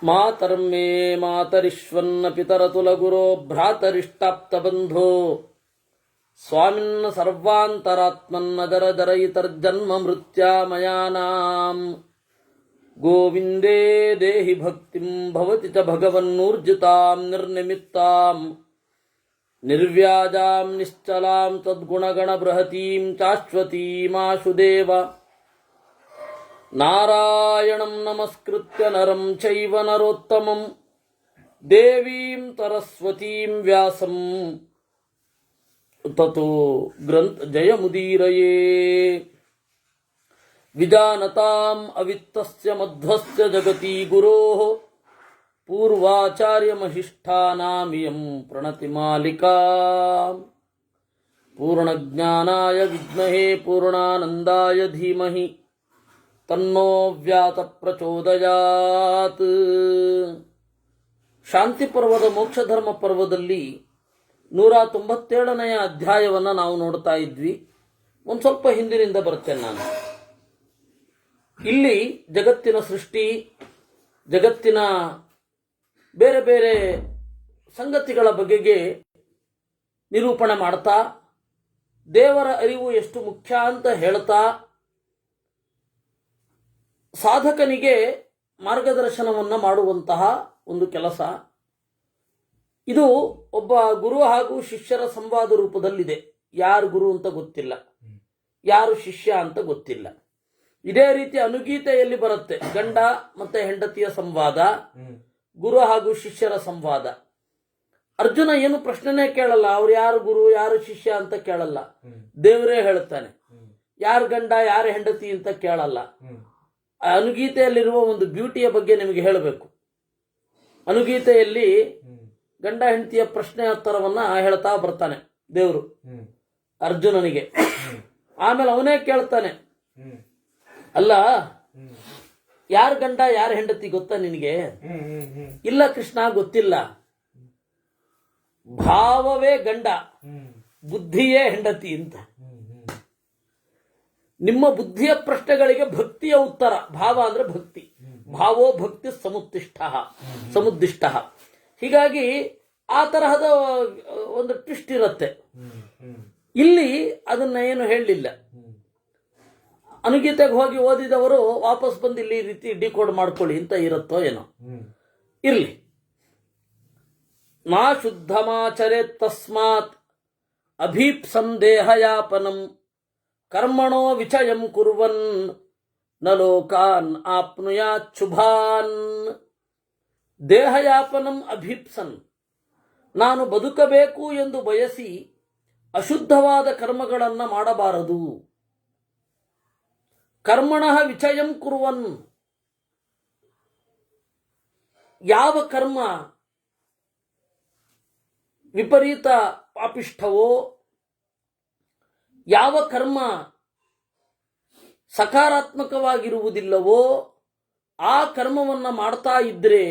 ಮಾತರ್ಮೇ ಮಾತರಿಶ್ವನ್ನ ಪಿತರತುಲಗುರೋ ಭ್ರಾತರಿಷ್ಟಾಪ್ತಬಂಧೋ ಸ್ವಾಮಿನ್ನ ಸರ್ವಾಂತರಾತ್ಮನ್ನದರ ದರಯಿತರ್ಜನ್ಮ ಮೃತ್ಯಾಮಯಾನಾಂ ಗೋವಿಂದೇ ದೇಹಿ ಭಕ್ತಿಂ ಭವತಿ ಚ ಭಗವನ್ನೂರ್ಜಿತಾಂ ನಿರ್ನಿಮಿತ್ತಾಂ ನಿರ್ವ್ಯಾಜಾಂ ನಿಶ್ಚಲಾಂ ತದ್ಗುಣಗಣ ಬೃಹತೀಂ ಚಾಶ್ವತೀಮಾಶುದೇವ ನಾರಾಯಣಂ ನಮಸ್ಕೃತ್ಯ ನರಂ ಚೈವ ನರೋತ್ತಮಂ ದೇವೀಂ ಸರಸ್ವತೀಂ ವ್ಯಾಸಂ ತತೋ ಗ್ರಂಥ ಜಯಮುದೀರಯೇ ವಿಜಾನತಾಂ ಅವಿತ್ತಸ್ಯ ಮಧ್ವಸ್ಯ ಜಗತಿ ಗುರೋಃ ಪೂರ್ವಾಚಾರ್ಯಮಹಿಷ್ಠಾನಾಮಿಯಂ ಪ್ರಣತಿಮಾಲಿಕಾ ಪೂರ್ಣಜ್ಞಾನಾಯ ವಿದ್ಮಹೇ ಪೂರ್ಣಾನಂದಾಯ ಧೀಮಹಿ ತನ್ನೋ ವ್ಯಾತ ಪ್ರಚೋದಯಾತ್. ಶಾಂತಿ ಪರ್ವದ ಮೋಕ್ಷಧರ್ಮ ಪರ್ವದಲ್ಲಿ 197ನೆಯ ಅಧ್ಯಾಯವನ್ನು ನಾವು ನೋಡ್ತಾ ಇದ್ವಿ. ಒಂದು ಸ್ವಲ್ಪ ಹಿಂದಿನಿಂದ ಬರ್ತೇನೆ ನಾನು. ಇಲ್ಲಿ ಜಗತ್ತಿನ ಸೃಷ್ಟಿ, ಜಗತ್ತಿನ ಬೇರೆ ಬೇರೆ ಸಂಗತಿಗಳ ಬಗೆಗೆ ನಿರೂಪಣೆ ಮಾಡ್ತಾ, ದೇವರ ಅರಿವು ಎಷ್ಟು ಮುಖ್ಯ ಅಂತ ಹೇಳ್ತಾ, ಸಾಧಕನಿಗೆ ಮಾರ್ಗದರ್ಶನವನ್ನು ಮಾಡುವಂತಹ ಒಂದು ಕೆಲಸ ಇದು. ಒಬ್ಬ ಗುರು ಹಾಗೂ ಶಿಷ್ಯರ ಸಂವಾದ ರೂಪದಲ್ಲಿದೆ. ಯಾರು ಗುರು ಅಂತ ಗೊತ್ತಿಲ್ಲ, ಯಾರು ಶಿಷ್ಯ ಅಂತ ಗೊತ್ತಿಲ್ಲ. ಇದೇ ರೀತಿ ಅನುಗೀತೆಯಲ್ಲಿ ಬರುತ್ತೆ. ಗಂಡ ಮತ್ತೆ ಹೆಂಡತಿಯ ಸಂವಾದ, ಗುರು ಹಾಗೂ ಶಿಷ್ಯರ ಸಂವಾದ. ಅರ್ಜುನ ಏನು ಪ್ರಶ್ನೆನೇ ಕೇಳಲ್ಲ, ಅವ್ರು ಯಾರು ಗುರು ಯಾರು ಶಿಷ್ಯ ಅಂತ ಕೇಳಲ್ಲ. ದೇವರೇ ಹೇಳ್ತಾನೆ. ಯಾರು ಗಂಡ ಯಾರು ಹೆಂಡತಿ ಅಂತ ಕೇಳಲ್ಲ. ಅನುಗೀತೆಯಲ್ಲಿರುವ ಒಂದು ಬ್ಯೂಟಿಯ ಬಗ್ಗೆ ನಿಮಗೆ ಹೇಳಬೇಕು. ಅನುಗೀತೆಯಲ್ಲಿ ಗಂಡ ಹೆಂಡತಿಯ ಪ್ರಶ್ನೆ ಉತ್ತರವನ್ನ ಹೇಳ್ತಾ ಬರ್ತಾನೆ ದೇವರು ಅರ್ಜುನನಿಗೆ. ಆಮೇಲೆ ಅವನೇ ಕೇಳ್ತಾನೆ, ಅಲ್ಲ ಯಾರು ಗಂಡ ಯಾರು ಹೆಂಡತಿ ಗೊತ್ತಾ ನಿನಗೆ? ಇಲ್ಲ ಕೃಷ್ಣ ಗೊತ್ತಿಲ್ಲ. ಭಾವವೇ ಗಂಡ, ಬುದ್ಧಿಯೇ ಹೆಂಡತಿ ಅಂತ. ನಿಮ್ಮ ಬುದ್ಧಿಯ ಪ್ರಶ್ನೆಗಳಿಗೆ ಭಕ್ತಿಯ ಉತ್ತರ. ಭಾವ ಅಂದ್ರೆ ಭಕ್ತಿ. ಭಾವೋ ಭಕ್ತಿ ಸಮುದ್ದಿಷ್ಟ. ಹೀಗಾಗಿ ಆ ತರಹದ ಒಂದು ಟ್ವಿಸ್ಟ್ ಇರುತ್ತೆ. ಇಲ್ಲಿ ಅದನ್ನ ಏನು ಹೇಳಲಿಲ್ಲ. ಅನುಗೀತೆಗೆ ಹೋಗಿ ಓದಿದವರು ವಾಪಸ್ ಬಂದು ಇಲ್ಲಿ ಈ ರೀತಿ ಡಿಕೋಡ್ ಮಾಡ್ಕೊಳ್ಳಿ ಅಂತ ಇರುತ್ತೋ ಏನೋ. ಇರ್ಲಿ. ಮಾ ಶುದ್ಧಮಾಚರೆ ತಸ್ಮಾತ್ ಅಭೀಪ್ಸಂ ದೇಹಯಾಪನಂ ಕರ್ಮಣೋ ವಿಚಯಂ ಕುರ್ವನ್ ನ ಲೋಕಾನ್ ಆಪ್ನುಯಾತ್ ಶುಭಾನ್. ದೇಹಯಾಪನಂ ಅಭೀಪ್ಸನ್, ನಾನು ಬದುಕಬೇಕು ಎಂದು ಬಯಸಿ ಅಶುದ್ಧವಾದ ಕರ್ಮಗಳನ್ನು ಮಾಡಬಾರದು. ಕರ್ಮಣಃ ವಿಚಯಂ ಕುರ್ವನ್, ಯಾವ ಕರ್ಮ ವಿಪರೀತ ಪಾಪಿಷ್ಠವೋ, ಯಾವ ಕರ್ಮ ಸಕಾರಾತ್ಮಕವಾಗಿರುವುದಿಲ್ಲವೋ ಆ ಕರ್ಮವನ್ನು ಮಾಡ್ತಾ ಇದ್ರೆ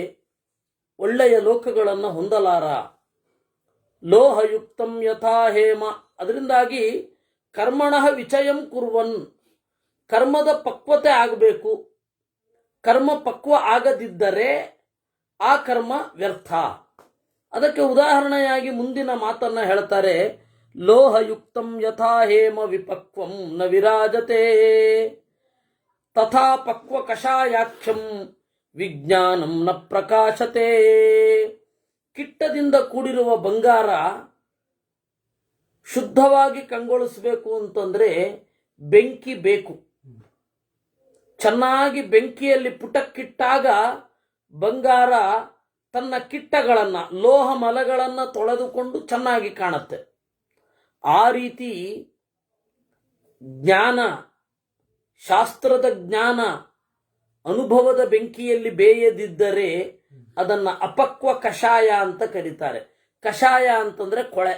ಒಳ್ಳೆಯ ಲೋಕಗಳನ್ನು ಹೊಂದಲಾರ. ಲೋಹಯುಕ್ತಂ ಯಥಾ ಹೇಮ. ಅದರಿಂದಾಗಿ ಕರ್ಮಣಃ ವಿಚಯಂ ಕುರ್ವನ್, ಕರ್ಮದ ಪಕ್ವತೆ ಆಗಬೇಕು. ಕರ್ಮ ಪಕ್ವ ಆಗದಿದ್ದರೆ ಆ ಕರ್ಮ ವ್ಯರ್ಥ. ಅದಕ್ಕೆ ಉದಾಹರಣೆಯಾಗಿ ಮುಂದಿನ ಮಾತನ್ನ ಹೇಳ್ತಾರೆ. ಲೋಹಯುಕ್ತಂ ಯಥಾ ಹೇಮ ವಿಪಕ್ವಂ ನ ವಿರಾಜತೆ ತಥಾ ಪಕ್ವ ಕಷಾಯಾಖ್ಯಂ ವಿಜ್ಞಾನಂ ನ ಪ್ರಕಾಶತೆ. ಕಿಟ್ಟದಿಂದ ಕೂಡಿರುವ ಬಂಗಾರ ಶುದ್ಧವಾಗಿ ಕಂಗೊಳಿಸಬೇಕು ಅಂತಂದ್ರೆ ಬೆಂಕಿ ಬೇಕು. ಚೆನ್ನಾಗಿ ಬೆಂಕಿಯಲ್ಲಿ ಪುಟಕ್ಕಿಟ್ಟಾಗ ಬಂಗಾರ ತನ್ನ ಕಿಟ್ಟಗಳನ್ನ, ಲೋಹ ಮಲಗಳನ್ನು ತೊಳೆದುಕೊಂಡು ಚೆನ್ನಾಗಿ ಕಾಣುತ್ತೆ. ಆ ರೀತಿ ಜ್ಞಾನ, ಶಾಸ್ತ್ರದ ಜ್ಞಾನ ಅನುಭವದ ಬೆಂಕಿಯಲ್ಲಿ ಬೇಯದಿದ್ದರೆ ಅದನ್ನ ಅಪಕ್ವ ಕಷಾಯ ಅಂತ ಕರೀತಾರೆ. ಕಷಾಯ ಅಂತಂದ್ರೆ ಕೊಳೆ.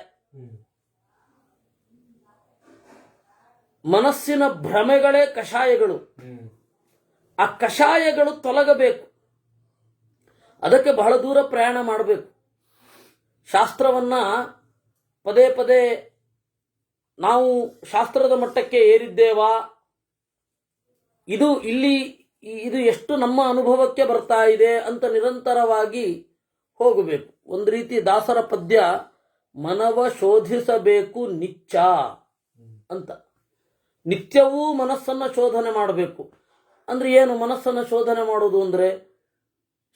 ಮನಸ್ಸಿನ ಭ್ರಮೆಗಳೇ ಕಷಾಯಗಳು. ಆ ಕಷಾಯಗಳು ತೊಲಗಬೇಕು. ಅದಕ್ಕೆ ಬಹಳ ದೂರ ಪ್ರಯಾಣ ಮಾಡಬೇಕು. ಶಾಸ್ತ್ರವನ್ನ ಪದೇ ಪದೇ ನಾವು ಶಾಸ್ತ್ರದ ಮಟ್ಟಕ್ಕೆ ಏರಿದ್ದೇವಾ, ಇದು ಇಲ್ಲಿ ಇದು ಎಷ್ಟು ನಮ್ಮ ಅನುಭವಕ್ಕೆ ಬರ್ತಾ ಇದೆ ಅಂತ ನಿರಂತರವಾಗಿ ಹೋಗಬೇಕು. ಒಂದು ರೀತಿ ದಾಸರ ಪದ್ಯ ಮನವ ಶೋಧಿಸಬೇಕು ನಿತ್ಯ ಅಂತ. ನಿತ್ಯವೂ ಮನಸ್ಸನ್ನು ಶೋಧನೆ ಮಾಡಬೇಕು. ಅಂದ್ರೆ ಏನು ಮನಸ್ಸನ್ನು ಶೋಧನೆ ಮಾಡೋದು ಅಂದ್ರೆ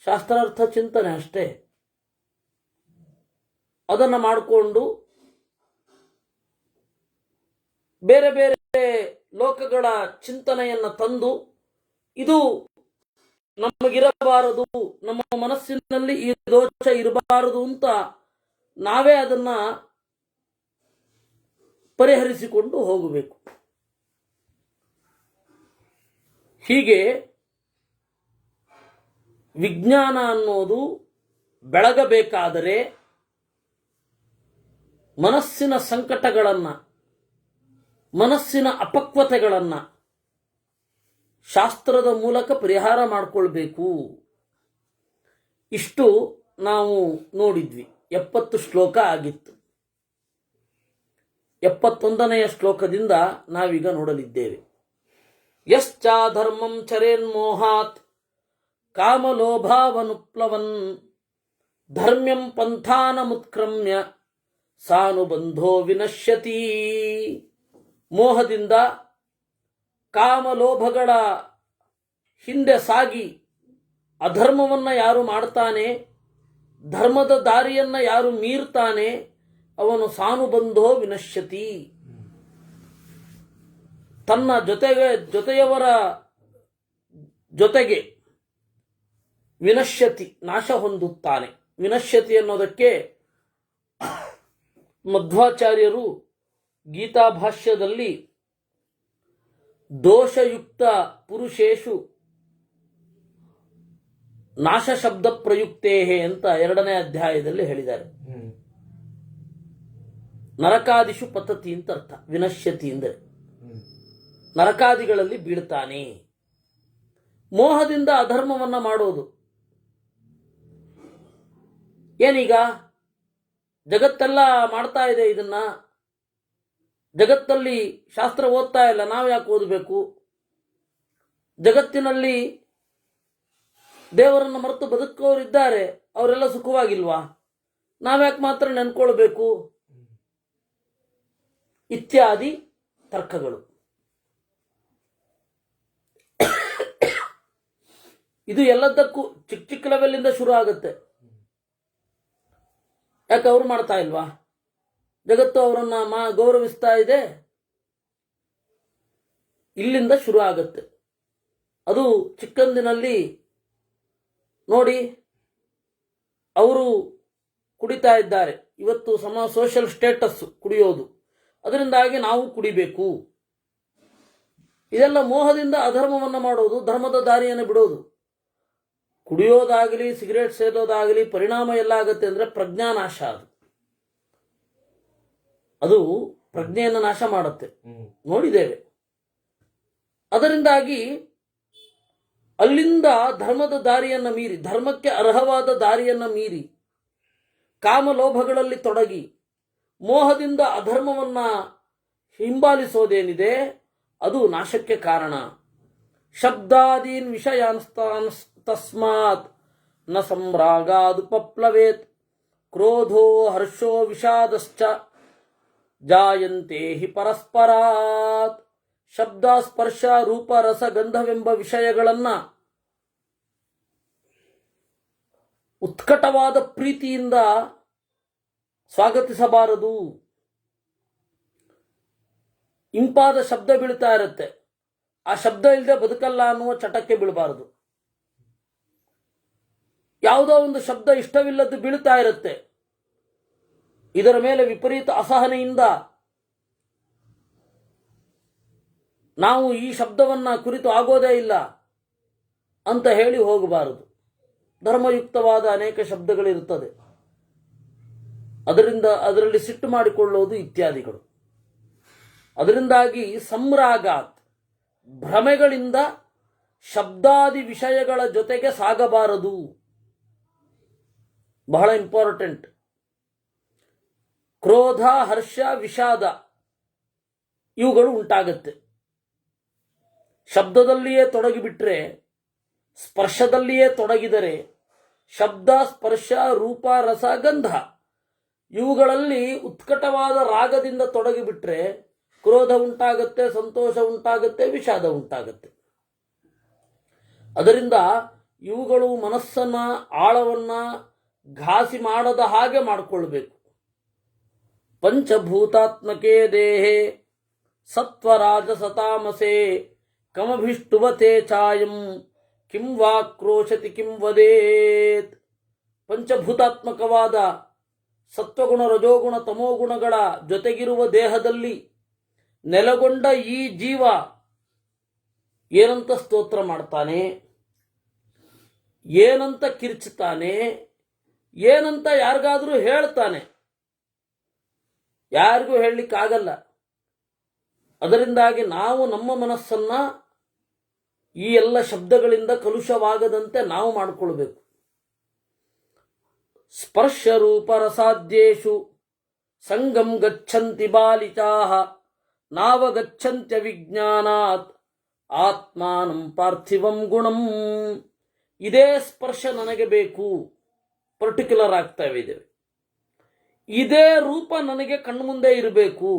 ಶಾಸ್ತ್ರಾರ್ಥ ಚಿಂತನೆ ಅಷ್ಟೇ. ಅದನ್ನು ಮಾಡಿಕೊಂಡು ಬೇರೆ ಬೇರೆ ಲೋಕಗಳ ಚಿಂತನೆಯನ್ನು ತಂದು ಇದು ನಮಗಿರಬಾರದು, ನಮ್ಮ ಮನಸ್ಸಿನಲ್ಲಿ ಈ ದೋಷ ಇರಬಾರದು ಅಂತ ನಾವೇ ಅದನ್ನ ಪರಿಹರಿಸಿಕೊಂಡು ಹೋಗಬೇಕು. ಹೀಗೆ ವಿಜ್ಞಾನ ಅನ್ನೋದು ಬೆಳಗಬೇಕಾದರೆ ಮನಸ್ಸಿನ ಸಂಕಟಗಳನ್ನು, ಮನಸ್ಸಿನ ಅಪಕ್ವತೆಗಳನ್ನು ಶಾಸ್ತ್ರದ ಮೂಲಕ ಪರಿಹಾರ ಮಾಡಿಕೊಳ್ಬೇಕು. ಇಷ್ಟು ನಾವು ನೋಡಿದ್ವಿ. 70 ಶ್ಲೋಕ ಆಗಿತ್ತು. 71ನೆಯ ಶ್ಲೋಕದಿಂದ ನಾವೀಗ ನೋಡಲಿದ್ದೇವೆ. ಯಶ್ಚಾಧರ್ಮಂ ಚರೇನ್ಮೋಹಾತ್ ಕಾಮಲೋಭಾವನುಪ್ಲವನ್ ಧರ್ಮ್ಯಂ ಪಂಥಾನಮುತ್ಕ್ರಮ್ಯ ಸಾನುಬಂಧೋ ವಿನಶ್ಯತಿ. ಮೋಹದಿಂದ ಕಾಮಲೋಭಗಳ ಹಿಂದೆ ಸಾಗಿ ಅಧರ್ಮವನ್ನು ಯಾರು ಮಾಡ್ತಾನೆ, ಧರ್ಮದ ದಾರಿಯನ್ನು ಯಾರು ಮೀರ್ತಾನೆ, ಅವನು ಸಾನುಬಂಧೋ ವಿನಶ್ಯತಿ. ತನ್ನ ಜೊತೆಯವರ ಜೊತೆಗೆ ವಿನಶ್ಯತಿ ನಾಶ ಹೊಂದುತ್ತಾನೆ. ವಿನಶ್ಯತಿ ಅನ್ನೋದಕ್ಕೆ ಮಧ್ವಾಚಾರ್ಯರು ಗೀತಾ ಭಾಷ್ಯದಲ್ಲಿ ದೋಷಯುಕ್ತ ಪುರುಷೇಶು ನಾಶ ಶಬ್ದ ಪ್ರಯುಕ್ತೇಹೆ ಅಂತ 2ನೇ ಅಧ್ಯಾಯದಲ್ಲಿ ಹೇಳಿದ್ದಾರೆ. ನರಕಾದಿಷು ಪತತಿ ಅಂತ ಅರ್ಥ. ವಿನಶ್ಯತಿ ಅಂದರೆ ನರಕಾದಿಗಳಲ್ಲಿ ಬೀಳ್ತಾನೆ. ಮೋಹದಿಂದ ಅಧರ್ಮವನ್ನ ಮಾಡೋದು. ಏನೀಗ ಜಗತ್ತೆಲ್ಲ ಮಾಡ್ತಾ ಇದೆ ಇದನ್ನ, ಜಗತ್ತಲ್ಲಿ ಶಾಸ್ತ್ರ ಓದ್ತಾ ಇಲ್ಲ, ನಾವು ಯಾಕೆ ಓದಬೇಕು? ಜಗತ್ತಿನಲ್ಲಿ ದೇವರನ್ನು ಮರೆತು ಬದುಕೋರಿದ್ದಾರೆ, ಅವರೆಲ್ಲ ಸುಖವಾಗಿಲ್ವಾ? ನಾವ್ಯಾಕೆ ಮಾತ್ರ ನೆನ್ಕೊಳ್ಬೇಕು? ಇತ್ಯಾದಿ ತರ್ಕಗಳು. ಇದು ಎಲ್ಲದಕ್ಕೂ ಚಿಕ್ಕ ಚಿಕ್ಕ ಲೆವೆಲಿಂದ ಶುರು ಆಗುತ್ತೆ. ಯಾಕೆ ಅವ್ರು ಮಾಡ್ತಾ ಇಲ್ವಾ? ಜಗತ್ತು ಅವರನ್ನ ಗೌರವಿಸ್ತಾ ಇದೆ, ಇಲ್ಲಿಂದ ಶುರು ಆಗುತ್ತೆ. ಅದು ಚಿಕ್ಕಂದಿನಲ್ಲಿ ನೋಡಿ, ಅವರು ಕುಡಿತಾ ಇದ್ದಾರೆ, ಇವತ್ತು ಸೋಷಿಯಲ್ ಸ್ಟೇಟಸ್ ಕುಡಿಯೋದು, ಅದರಿಂದಾಗಿ ನಾವು ಕುಡಿಬೇಕು. ಇದೆಲ್ಲ ಮೋಹದಿಂದ ಅಧರ್ಮವನ್ನು ಮಾಡೋದು, ಧರ್ಮದ ದಾರಿಯನ್ನು ಬಿಡೋದು. ಕುಡಿಯೋದಾಗಲಿ ಸಿಗರೇಟ್ ಸೇದೋದಾಗಲಿ ಪರಿಣಾಮ ಎಲ್ಲ ಆಗುತ್ತೆ ಅಂದ್ರೆ ಪ್ರಜ್ಞಾನಾಶ. ಅದು ಪ್ರಜ್ಞೆಯನ್ನು ನಾಶ ಮಾಡುತ್ತೆ, ನೋಡಿದ್ದೇವೆ. ಅದರಿಂದಾಗಿ ಅಲ್ಲಿಂದ ಧರ್ಮದ ದಾರಿಯನ್ನು ಮೀರಿ, ಧರ್ಮಕ್ಕೆ ಅರ್ಹವಾದ ದಾರಿಯನ್ನು ಮೀರಿ ಕಾಮಲೋಭಗಳಲ್ಲಿ ತೊಡಗಿ ಮೋಹದಿಂದ ಅಧರ್ಮವನ್ನ ಹಿಂಬಾಲಿಸೋದೇನಿದೆ ಅದು ನಾಶಕ್ಕೆ ಕಾರಣ. ಶಬ್ದಾದೀನ್ ವಿಷಯಾನ್ಸ್ತಾನ್ ತಸ್ಮಾತ್ ನ ಸಂರಾಗಾದುಪಪ್ಲವೇತ್ ಕ್ರೋಧೋ ಹರ್ಷೋ ವಿಷಾದಶ್ಚ ಜಾಯಂತೆ ಹಿ ಪರಸ್ಪರಾತ್. ಶಬ್ದ ಸ್ಪರ್ಶ ರೂಪ ರಸ ಗಂಧವೆಂಬ ವಿಷಯಗಳನ್ನ ಉತ್ಕಟವಾದ ಪ್ರೀತಿಯಿಂದ ಸ್ವಾಗತಿಸಬಾರದು. ಇಂಪಾದ ಶಬ್ದ ಬೀಳ್ತಾ ಇರುತ್ತೆ, ಆ ಶಬ್ದ ಇಲ್ಲದೆ ಬದುಕಲ್ಲ ಅನ್ನುವ ಚಟಕ್ಕೆ ಬೀಳಬಾರದು. ಯಾವುದೋ ಒಂದು ಶಬ್ದ ಇಷ್ಟವಿಲ್ಲದ್ದು ಬೀಳ್ತಾ ಇರುತ್ತೆ, ಇದರ ಮೇಲೆ ವಿಪರೀತ ಅಸಹನೆಯಿಂದ ನಾವು ಈ ಶಬ್ದವನ್ನ ಕುರಿತು ಆಗೋದೇ ಇಲ್ಲ ಅಂತ ಹೇಳಿ ಹೋಗಬಾರದು. ಧರ್ಮಯುಕ್ತವಾದ ಅನೇಕ ಶಬ್ದಗಳಿರುತ್ತದೆ, ಅದರಲ್ಲಿ ಸಿಟ್ಟು ಮಾಡಿಕೊಳ್ಳೋದು ಇತ್ಯಾದಿಗಳು. ಅದರಿಂದಾಗಿ ಸಂರಾಗಾತ್, ಭ್ರಮೆಗಳಿಂದ ಶಬ್ದಾದಿ ವಿಷಯಗಳ ಜೊತೆಗೆ ಸಾಗಬಾರದು. ಬಹಳ ಇಂಪಾರ್ಟೆಂಟ್. ಕ್ರೋಧ ಹರ್ಷ ವಿಷಾದ ಇವುಗಳು ಉಂಟಾಗತ್ತೆ. ಶಬ್ದದಲ್ಲಿಯೇ ತೊಡಗಿಬಿಟ್ರೆ ಸ್ಪರ್ಶದಲ್ಲಿಯೇ ತೊಡಗಿದರೆ ಶಬ್ದ, ಸ್ಪರ್ಶ, ರೂಪ, ರಸ, ಗಂಧ ಇವುಗಳಲ್ಲಿ ಉತ್ಕಟವಾದ ರಾಗದಿಂದ ತೊಡಗಿಬಿಟ್ರೆ ಕ್ರೋಧ ಉಂಟಾಗುತ್ತೆ, ಸಂತೋಷ ಉಂಟಾಗುತ್ತೆ, ವಿಷಾದ ಉಂಟಾಗುತ್ತೆ. ಅದರಿಂದ ಇವುಗಳು ಮನಸ್ಸನ್ನ, ಆಳವನ್ನ ಘಾಸಿ ಮಾಡದ ಹಾಗೆ ಮಾಡಿಕೊಳ್ಬೇಕು. ಪಂಚಭೂತಾತ್ಮಕೆ ದೇಹೆ ಸತ್ವರಾಜಸತಾಮಸೆ ಕಮಭಿಷ್ಟುವತೆ ಛಾಯಂ ಕಿಂ ವಾ ಕ್ರೋಶತಿ ಕಿಂ ವದೇತ್. ಪಂಚಭೂತಾತ್ಮಕವಾದ ಸತ್ವಗುಣ, ರಜೋಗುಣ, ತಮೋಗುಣಗಳ ಜೊತೆಗಿರುವ ದೇಹದಲ್ಲಿ ನೆಲೆಗೊಂಡ ಈ ಜೀವ ಏನಂತ ಸ್ತೋತ್ರ ಮಾಡ್ತಾನೆ, ಏನಂತ ಕಿರ್ಚುತ್ತಾನೆ, ಏನಂತ ಯಾರಿಗಾದ್ರೂ ಹೇಳ್ತಾನೆ, ಯಾರಿಗೂ ಹೇಳಲಿಕ್ಕಾಗಲ್ಲ. ಅದರಿಂದಾಗಿ ನಾವು ನಮ್ಮ ಮನಸ್ಸನ್ನ ಈ ಎಲ್ಲ ಶಬ್ದಗಳಿಂದ ಕಲುಷವಾಗದಂತೆ ನಾವು ಮಾಡಿಕೊಳ್ಬೇಕು. ಸ್ಪರ್ಶ ರೂಪ ರಸಾದ್ಯೇಷು ಸಂಗಂ ಗಚ್ಚಂತಿ ಬಾಲಿಕಾಃ ನಾವಗಚ್ಚಂತ್ಯ ವಿಜ್ಞಾನಾತ್ ಆತ್ಮಾನಂ ಪಾರ್ಥಿವಂ ಗುಣಂ. ಇದೇ ಸ್ಪರ್ಶ ನನಗೆ ಬೇಕು, ಪರ್ಟಿಕ್ಯುಲರ್ ಆಗ್ತಾ ಇದ್ದೇವೆ. ಇದೇ ರೂಪ ನನಗೆ ಕಣ್ಮುಂದೆ ಇರಬೇಕು,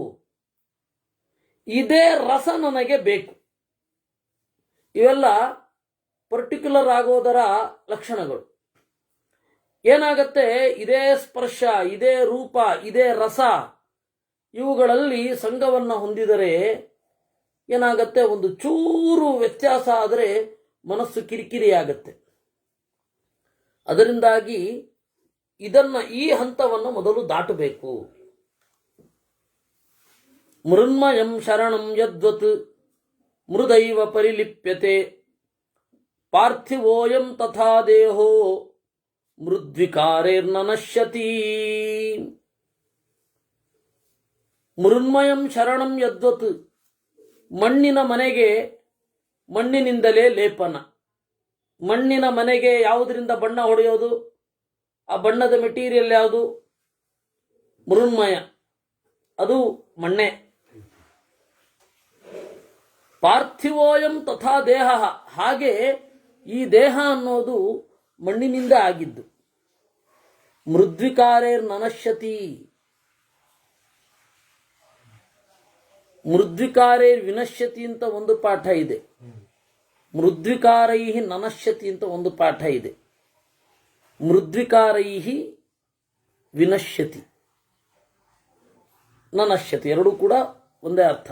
ಇದೇ ರಸ ನನಗೆ ಬೇಕು. ಇವೆಲ್ಲ ಪರ್ಟಿಕ್ಯುಲರ್ ಆಗೋದರ ಲಕ್ಷಣಗಳು. ಏನಾಗತ್ತೆ, ಇದೇ ಸ್ಪರ್ಶ, ಇದೇ ರೂಪ, ಇದೇ ರಸ ಇವುಗಳಲ್ಲಿ ಸಂಘವನ್ನು ಹೊಂದಿದರೆ ಏನಾಗತ್ತೆ, ಒಂದು ಚೂರು ವ್ಯತ್ಯಾಸ ಆದರೆ ಮನಸ್ಸು ಕಿರಿಕಿರಿ ಆಗತ್ತೆ. ಅದರಿಂದಾಗಿ ಈ ಹಂತವನ್ನು ಮೊದಲು ದಾಟಬೇಕು. ಮೃನ್ಮಯಂ ಶರಣಂ ಯದ್ವತ್ ಮೃದೈವ ಪರಿಲಿಪ್ಯತೆ ಪಾರ್ಥಿವೋಯಂ ತಥಾ ದೇಹೋ ಮೃದ್ವಿಕಾರೇರ್ನ ನಶ್ಯತಿ. ಮೃನ್ಮಯಂ ಶರಣಂ ಯದ್ವತ್, ಮಣ್ಣಿನ ಮನೆಗೆ ಮಣ್ಣಿನಿಂದಲೇ ಲೇಪನ. ಮಣ್ಣಿನ ಮನೆಗೆ ಯಾವುದರಿಂದ ಬಣ್ಣ ಹೊಡೆಯೋದು? ಆ ಬಣ್ಣದ ಮೆಟೀರಿಯಲ್ ಯಾವುದು? ಮೃನ್ಮಯ, ಅದು ಮಣ್ಣೆ. ಪಾರ್ಥಿವೋಯಂ ತಥಾ ದೇಹ, ಹಾಗೆ ಈ ದೇಹ ಅನ್ನೋದು ಮಣ್ಣಿನಿಂದ ಆಗಿದ್ದು. ಮೃದ್ವಿಕಾರೇರ್ ನನಶ್ಯತಿ, ಮೃದ್ವಿಕಾರೇರ್ ವಿನಶ್ಯತಿ ಅಂತ ಒಂದು ಪಾಠ ಇದೆ, ಮೃದ್ವಿಕಾರೈ ನನಶ್ಯತಿ ಅಂತ ಒಂದು ಪಾಠ ಇದೆ. ಮೃದ್ವಿಕಾರೈ ವಿನಶ್ಯತಿ, ನನಶ್ಯತಿ ಎರಡೂ ಕೂಡ ಒಂದೇ ಅರ್ಥ.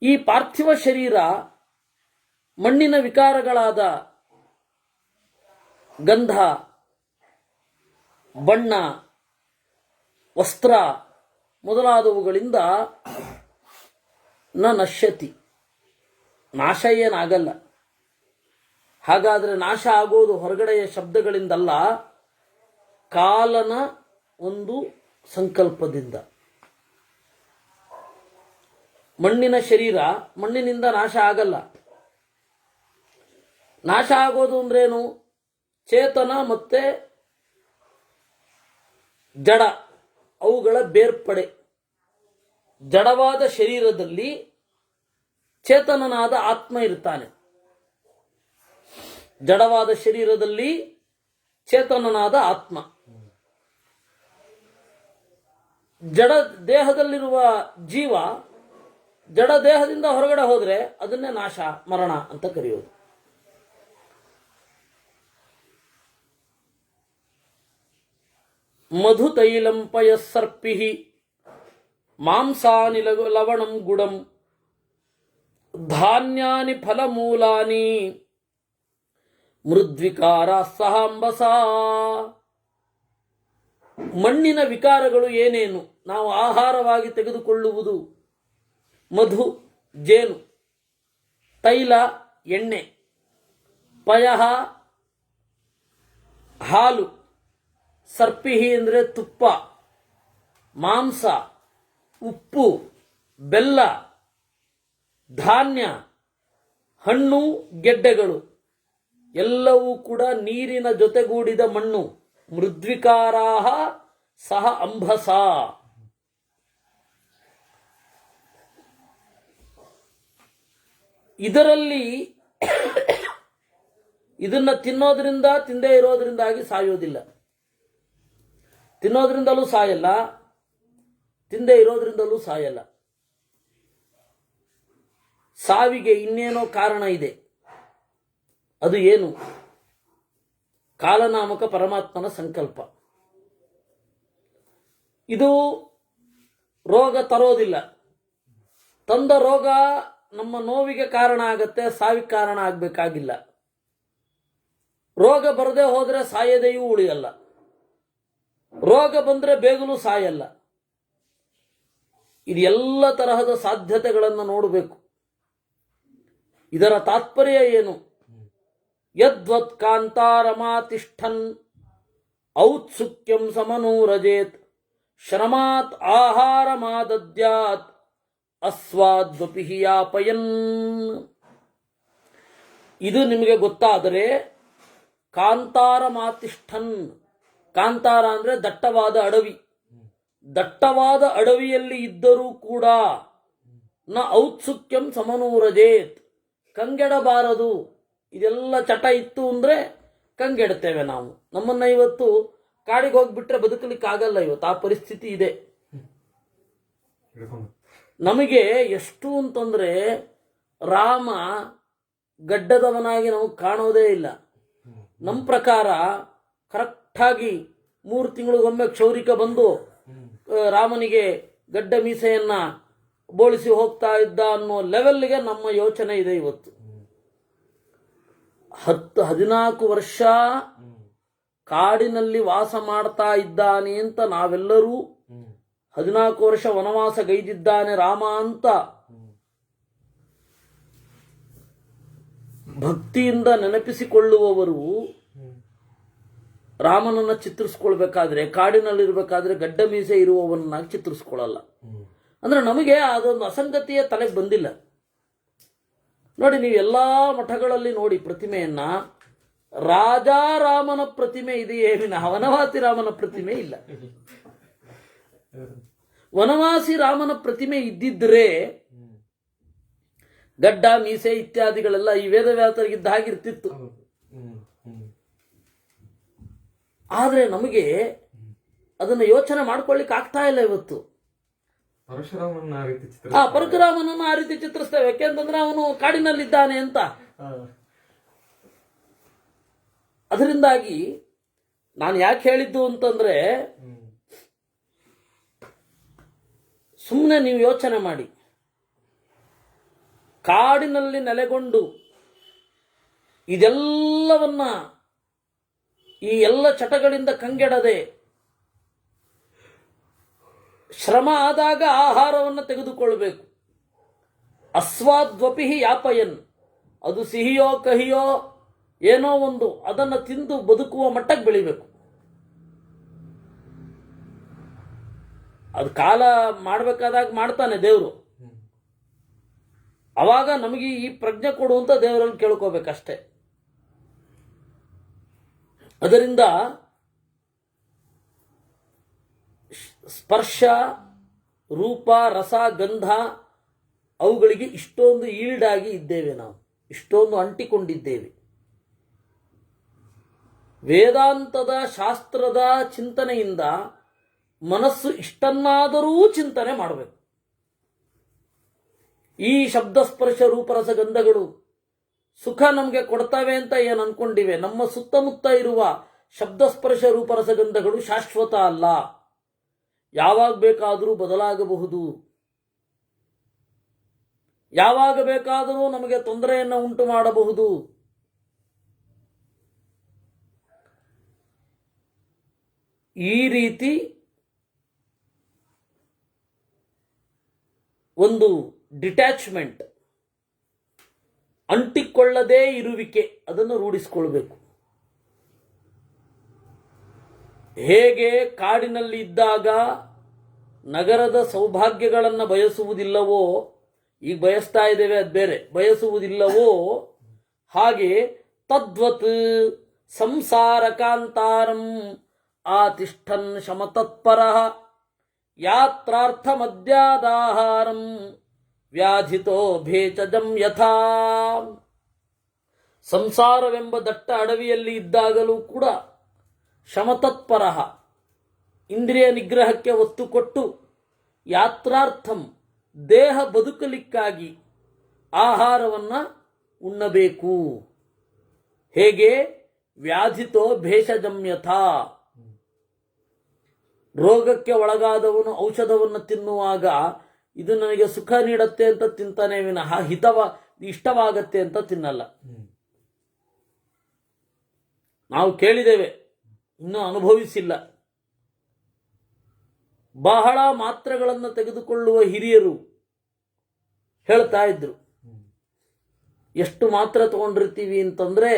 ಈ ಪಾರ್ಥಿವ ಶರೀರ ಮಣ್ಣಿನ ವಿಕಾರಗಳಾದ ಗಂಧ, ಬಣ್ಣ, ವಸ್ತ್ರ ಮೊದಲಾದವುಗಳಿಂದ ನಶ್ಯತಿ, ನಾಶ ಏನಾಗಲ್ಲ. ಹಾಗಾದರೆ ನಾಶ ಆಗೋದು ಹೊರಗಡೆಯ ಶಬ್ದಗಳಿಂದಲ್ಲ, ಕಾಲನ ಒಂದು ಸಂಕಲ್ಪದಿಂದ. ಮಣ್ಣಿನ ಶರೀರ ಮಣ್ಣಿನಿಂದ ನಾಶ ಆಗಲ್ಲ. ನಾಶ ಆಗೋದು ಅಂದ್ರೇನು? ಚೇತನ ಮತ್ತೆ ಜಡ ಅವುಗಳ ಬೇರ್ಪಡೆ. ಜಡವಾದ ಶರೀರದಲ್ಲಿ ಚೇತನನಾದ ಆತ್ಮ ಇರ್ತಾನೆ, ಜಡವಾದ ಶರೀರದಲ್ಲಿ ಚೇತನನಾದ ಆತ್ಮ. ಜಡ ದೇಹದಲ್ಲಿರುವ ಜೀವ ಜಡ ದೇಹದಿಂದ ಹೊರಗಡೆ ಹೋದ್ರೆ ಅದನ್ನೇ ನಾಶ, ಮರಣ ಅಂತ ಕರೆಯೋದು. ಮಧು ತೈಲಂ ಪಯಸ್ಸರ್ಪಿ ಮಾಂಸಾನಿ ಲವಣಂ ಗುಡಂ ಧಾನ್ಯಾನಿ ಫಲಮೂಲಾನಿ ಮೃದ್ವಿಕಾರ ಸಹಾಂಬಸಾ. ಮಣ್ಣಿನ ವಿಕಾರಗಳು ಏನೇನು? ನಾವು ಆಹಾರವಾಗಿ ತೆಗೆದುಕೊಳ್ಳುವುದು ಮಧು, ಜೇನು, ತೈಲ, ಎಣ್ಣೆ, ಪಯಃ, ಹಾಲು, ಸರ್ಪಿಹಿ ಅಂದರೆ ತುಪ್ಪ, ಮಾಂಸ, ಉಪ್ಪು, ಬೆಲ್ಲ, ಧಾನ್ಯ, ಹಣ್ಣು, ಗೆಡ್ಡೆಗಳು ಎಲ್ಲವೂ ಕೂಡ ನೀರಿನ ಜೊತೆಗೂಡಿದ ಮಣ್ಣು. ಮೃದ್ವಿಕಾರಾಹ ಸಹ ಅಂಬಸ. ಇದರಲ್ಲಿ ಇದನ್ನ ತಿನ್ನೋದ್ರಿಂದ ತಿಂದೇ ಇರೋದ್ರಿಂದಾಗಿ ಸಾಯೋದಿಲ್ಲ. ತಿನ್ನೋದ್ರಿಂದಲೂ ಸಾಯಲ್ಲ, ತಿಂದೇ ಇರೋದ್ರಿಂದಲೂ ಸಾಯಲ್ಲ. ಸಾವಿಗೆ ಇನ್ನೇನೋ ಕಾರಣ ಇದೆ. ಅದು ಏನು? ಕಾಲನಾಮಕ ಪರಮಾತ್ಮನ ಸಂಕಲ್ಪ. ಇದು ರೋಗ ತರೋದಿಲ್ಲ. ತಂದ ರೋಗ ನಮ್ಮ ನೋವಿಗೆ ಕಾರಣ ಆಗತ್ತೆ, ಸಾವಿಗೆ ಕಾರಣ ಆಗಬೇಕಾಗಿಲ್ಲ. ರೋಗ ಬರದೆ ಹೋದರೆ ಸಾಯದೆಯೂ ಉಳಿಯಲ್ಲ, ರೋಗ ಬಂದರೆ ಬೇಗಲೂ ಸಾಯಲ್ಲ. ಇದು ಎಲ್ಲ ತರಹದ ಸಾಧ್ಯತೆಗಳನ್ನು ನೋಡಬೇಕು. ಇದರ ತಾತ್ಪರ್ಯ ಏನು? ಯದ್ವತ್ ಕಾಂತಾರಮಾತಿಷ್ಠನ್ ಔತ್ಸುಕ್ಯಂ ಸಮನೂರಜೇತ್ ಶ್ರಮಾತ್ ಆಹಾರಮಾದದ್ಯಾತ್ ಅಸ್ವಾದ್ವಪಿ ಯಾಪಯನ್. ಇದು ನಿಮಗೆ ಗೊತ್ತಾದರೆ ಕಾಂತಾರಮಾತಿಷ್ಠನ್, ಕಾಂತಾರ ಅಂದ್ರೆ ದಟ್ಟವಾದ ಅಡವಿ, ದಟ್ಟವಾದ ಅಡವಿಯಲ್ಲಿ ಇದ್ದರೂ ಕೂಡ ನ ಔತ್ಸುಕ್ಯಂ ಸಮನೂರಜೇತ್, ಕಂಗೆಡಬಾರದು. ಇದೆಲ್ಲ ಚಟ ಇತ್ತು ಅಂದ್ರೆ ಕಂಗೆಡ್ತೇವೆ ನಾವು. ನಮ್ಮನ್ನ ಇವತ್ತು ಕಾಡಿಗೆ ಹೋಗ್ಬಿಟ್ರೆ ಬದುಕಲಿಕ್ಕೆ ಆಗಲ್ಲ. ಇವತ್ತು ಆ ಪರಿಸ್ಥಿತಿ ಇದೆ. ನಮಗೆ ಎಷ್ಟು ಅಂತಂದ್ರೆ ರಾಮ ಗಡ್ಡದವನಾಗಿ ನಮಗೆ ಕಾಣೋದೇ ಇಲ್ಲ. ನಮ್ಮ ಪ್ರಕಾರ ಕರೆಕ್ಟಾಗಿ 3 ತಿಂಗಳಿಗೊಮ್ಮೆ ಕ್ಷೌರಿಕ ಬಂದು ರಾಮನಿಗೆ ಗಡ್ಡ ಮೀಸೆಯನ್ನ ಬೋಳಿಸಿ ಹೋಗ್ತಾ ಇದ್ದ ಅನ್ನೋ ಲೆವೆಲ್ಗೆ ನಮ್ಮ ಯೋಚನೆ ಇದೆ ಇವತ್ತು. 14 ವರ್ಷ ಕಾಡಿನಲ್ಲಿ ವಾಸ ಮಾಡ್ತಾ ಇದ್ದಾನೆ ಅಂತ ನಾವೆಲ್ಲರೂ, 14 ವರ್ಷ ವನವಾಸ ಗೈದಿದ್ದಾನೆ ರಾಮ ಅಂತ ಭಕ್ತಿಯಿಂದ ನೆನಪಿಸಿಕೊಳ್ಳುವವರು ರಾಮನನ್ನ ಚಿತ್ರಿಸ್ಕೊಳ್ಬೇಕಾದ್ರೆ, ಕಾಡಿನಲ್ಲಿರ್ಬೇಕಾದ್ರೆ ಗಡ್ಡ ಮೀಸೆ ಇರುವವನ್ನಾಗಿ ಚಿತ್ರಿಸ್ಕೊಳ್ಳಲ್ಲ. ಅಂದ್ರೆ ನಮಗೆ ಅದೊಂದು ಅಸಂಗತಿಯ ತಲೆಗೆ ಬಂದಿಲ್ಲ. ನೋಡಿ, ನೀವು ಎಲ್ಲಾ ಮಠಗಳಲ್ಲಿ ನೋಡಿ ಪ್ರತಿಮೆಯನ್ನ, ರಾಜಾರಾಮನ ಪ್ರತಿಮೆ ಇದೆಯೇ ವಿನಃ ವನವಾಸಿ ರಾಮನ ಪ್ರತಿಮೆ ಇಲ್ಲ. ವನವಾಸಿ ರಾಮನ ಪ್ರತಿಮೆ ಇದ್ದಿದ್ರೆ ಗಡ್ಡ ಮೀಸೆ ಇತ್ಯಾದಿಗಳೆಲ್ಲ ಈ ವೇದವ್ಯಾಸರಿಗಿದ್ದ ಹಾಗಿರ್ತಿತ್ತು. ಆದ್ರೆ ನಮಗೆ ಅದನ್ನು ಯೋಚನೆ ಮಾಡ್ಕೊಳ್ಳಿಕ್ಕೆ ಆಗ್ತಾ ಇಲ್ಲ ಇವತ್ತು. ಪರಶುರಾಮನನ್ನು ಆ ರೀತಿ ಚಿತ್ರಿಸ್ತೇವೆ. ಯಾಕೆಂತಂದ್ರೆ ಅವನು ಕಾಡಿನಲ್ಲಿದ್ದಾನೆ ಅಂತ. ಅದರಿಂದಾಗಿ ನಾನು ಯಾಕೆ ಹೇಳಿದ್ದು ಅಂತಂದ್ರೆ, ಸುಮ್ಮನೆ ನೀವು ಯೋಚನೆ ಮಾಡಿ, ಕಾಡಿನಲ್ಲಿ ನೆಲೆಗೊಂಡು ಇದೆಲ್ಲವನ್ನ, ಈ ಎಲ್ಲ ಚಟಗಳಿಂದ ಕಂಗೆಡದೆ ಶ್ರಮ ಆದಾಗ ಆಹಾರವನ್ನು ತೆಗೆದುಕೊಳ್ಬೇಕು. ಅಸ್ವಾದ್ವಪಿ ಯಾಪಯನ್, ಅದು ಸಿಹಿಯೋ ಕಹಿಯೋ ಏನೋ ಒಂದು ಅದನ್ನು ತಿಂದು ಬದುಕುವ ಮಟ್ಟಕ್ಕೆ ಬೆಳಿಬೇಕು. ಅದು ಕಾಲ ಮಾಡಬೇಕಾದಾಗ ಮಾಡ್ತಾನೆ ದೇವರು. ಅವಾಗ ನಮಗೆ ಈ ಪ್ರಜ್ಞೆ ಕೊಡುವಂತ ದೇವರಲ್ಲಿ ಕೇಳ್ಕೋಬೇಕಷ್ಟೆ. ಅದರಿಂದ ಸ್ಪರ್ಶ, ರೂಪ, ರಸ, ಗಂಧ ಅವುಗಳಿಗೆ ಇಷ್ಟೊಂದು ಈಲ್ಡಾಗಿ ಇದ್ದೇವೆ ನಾವು, ಇಷ್ಟೊಂದು ಅಂಟಿಕೊಂಡಿದ್ದೇವೆ. ವೇದಾಂತದ ಶಾಸ್ತ್ರದ ಚಿಂತನೆಯಿಂದ ಮನಸ್ಸು ಇಷ್ಟನ್ನಾದರೂ ಚಿಂತನೆ ಮಾಡಬೇಕು. ಈ ಶಬ್ದ ಸ್ಪರ್ಶ ರೂಪರಸ ಗಂಧಗಳು ಸುಖ ನಮಗೆ ಕೊಡ್ತವೆ ಅಂತ ಏನು ಅನ್ಕೊಂಡಿವೆ. ನಮ್ಮ ಸುತ್ತಮುತ್ತ ಇರುವ ಶಬ್ದ ಸ್ಪರ್ಶ ರೂಪರಸ ಗಂಧಗಳು ಶಾಶ್ವತ ಅಲ್ಲ, ಯಾವಾಗ ಬೇಕಾದರೂ ಬದಲಾಗಬಹುದು, ಯಾವಾಗ ಬೇಕಾದರೂ ನಮಗೆ ತೊಂದರೆಯನ್ನು ಉಂಟು ಮಾಡಬಹುದು. ಈ ರೀತಿ ಒಂದು ಡಿಟ್ಯಾಚ್ಮೆಂಟ್, ಅಂಟಿಕೊಳ್ಳದೇ ಇರುವಿಕೆ, ಅದನ್ನು ರೂಢಿಸಿಕೊಳ್ಬೇಕು. ಹೇಗೆ ಕಾಡಿನಲ್ಲಿ ಇದ್ದಾಗ ನಗರದ ಸೌಭಾಗ್ಯಗಳನ್ನು ಬಯಸುವುದಿಲ್ಲವೋ, ಈಗ ಬಯಸ್ತಾ ಇದ್ದೇವೆ ಅದು ಬೇರೆ, ಬಯಸುವುದಿಲ್ಲವೋ ಹಾಗೆ ತದ್ವತ್ ಸಂಸಾರ ಕಾಂತಾರಂ ಆತಿಷ್ಠನ್ ಶಮತತ್ಪರಃ ಯಾತ್ರಾರ್ಥ ಮದ್ಯಾದಾಹಾರಂ ವ್ಯಾಧಿತೋ ಭೇಚಜಂ ಯಥಾ. ಸಂಸಾರವೆಂಬ ದಟ್ಟ ಅಡವಿಯಲ್ಲಿ ಇದ್ದಾಗಲೂ ಕೂಡ ಶಮತತ್ಪರ, ಇಂದ್ರಿಯ ನಿಗ್ರಹಕ್ಕೆ ಒತ್ತು ಕೊಟ್ಟು ಯಾತ್ರಾರ್ಥಂ ದೇಹ ಬದುಕಲಿಕ್ಕಾಗಿ ಆಹಾರವನ್ನು ಉಣ್ಣಬೇಕು. ಹೇಗೆ? ವ್ಯಾಧಿತೋ ಭೇಷಜಮ್ಯಥಾ, ರೋಗಕ್ಕೆ ಒಳಗಾದವನು ಔಷಧವನ್ನು ತಿನ್ನುವಾಗ ಇದು ನನಗೆ ಸುಖ ನೀಡುತ್ತೆ ಅಂತ ತಿಂತಾನೆ ವಿನಃ ಇಷ್ಟವಾಗತ್ತೆ ಅಂತ ತಿನ್ನಲ್ಲ. ನಾವು ಕೇಳಿದ್ದೇವೆ, ಇನ್ನೂ ಅನುಭವಿಸಿಲ್ಲ. ಬಹಳ ಮಾತ್ರೆಗಳನ್ನು ತೆಗೆದುಕೊಳ್ಳುವ ಹಿರಿಯರು ಹೇಳ್ತಾ ಇದ್ರು, ಎಷ್ಟು ಮಾತ್ರೆ ತಗೊಂಡಿರ್ತೀವಿ ಅಂತಂದ್ರೆ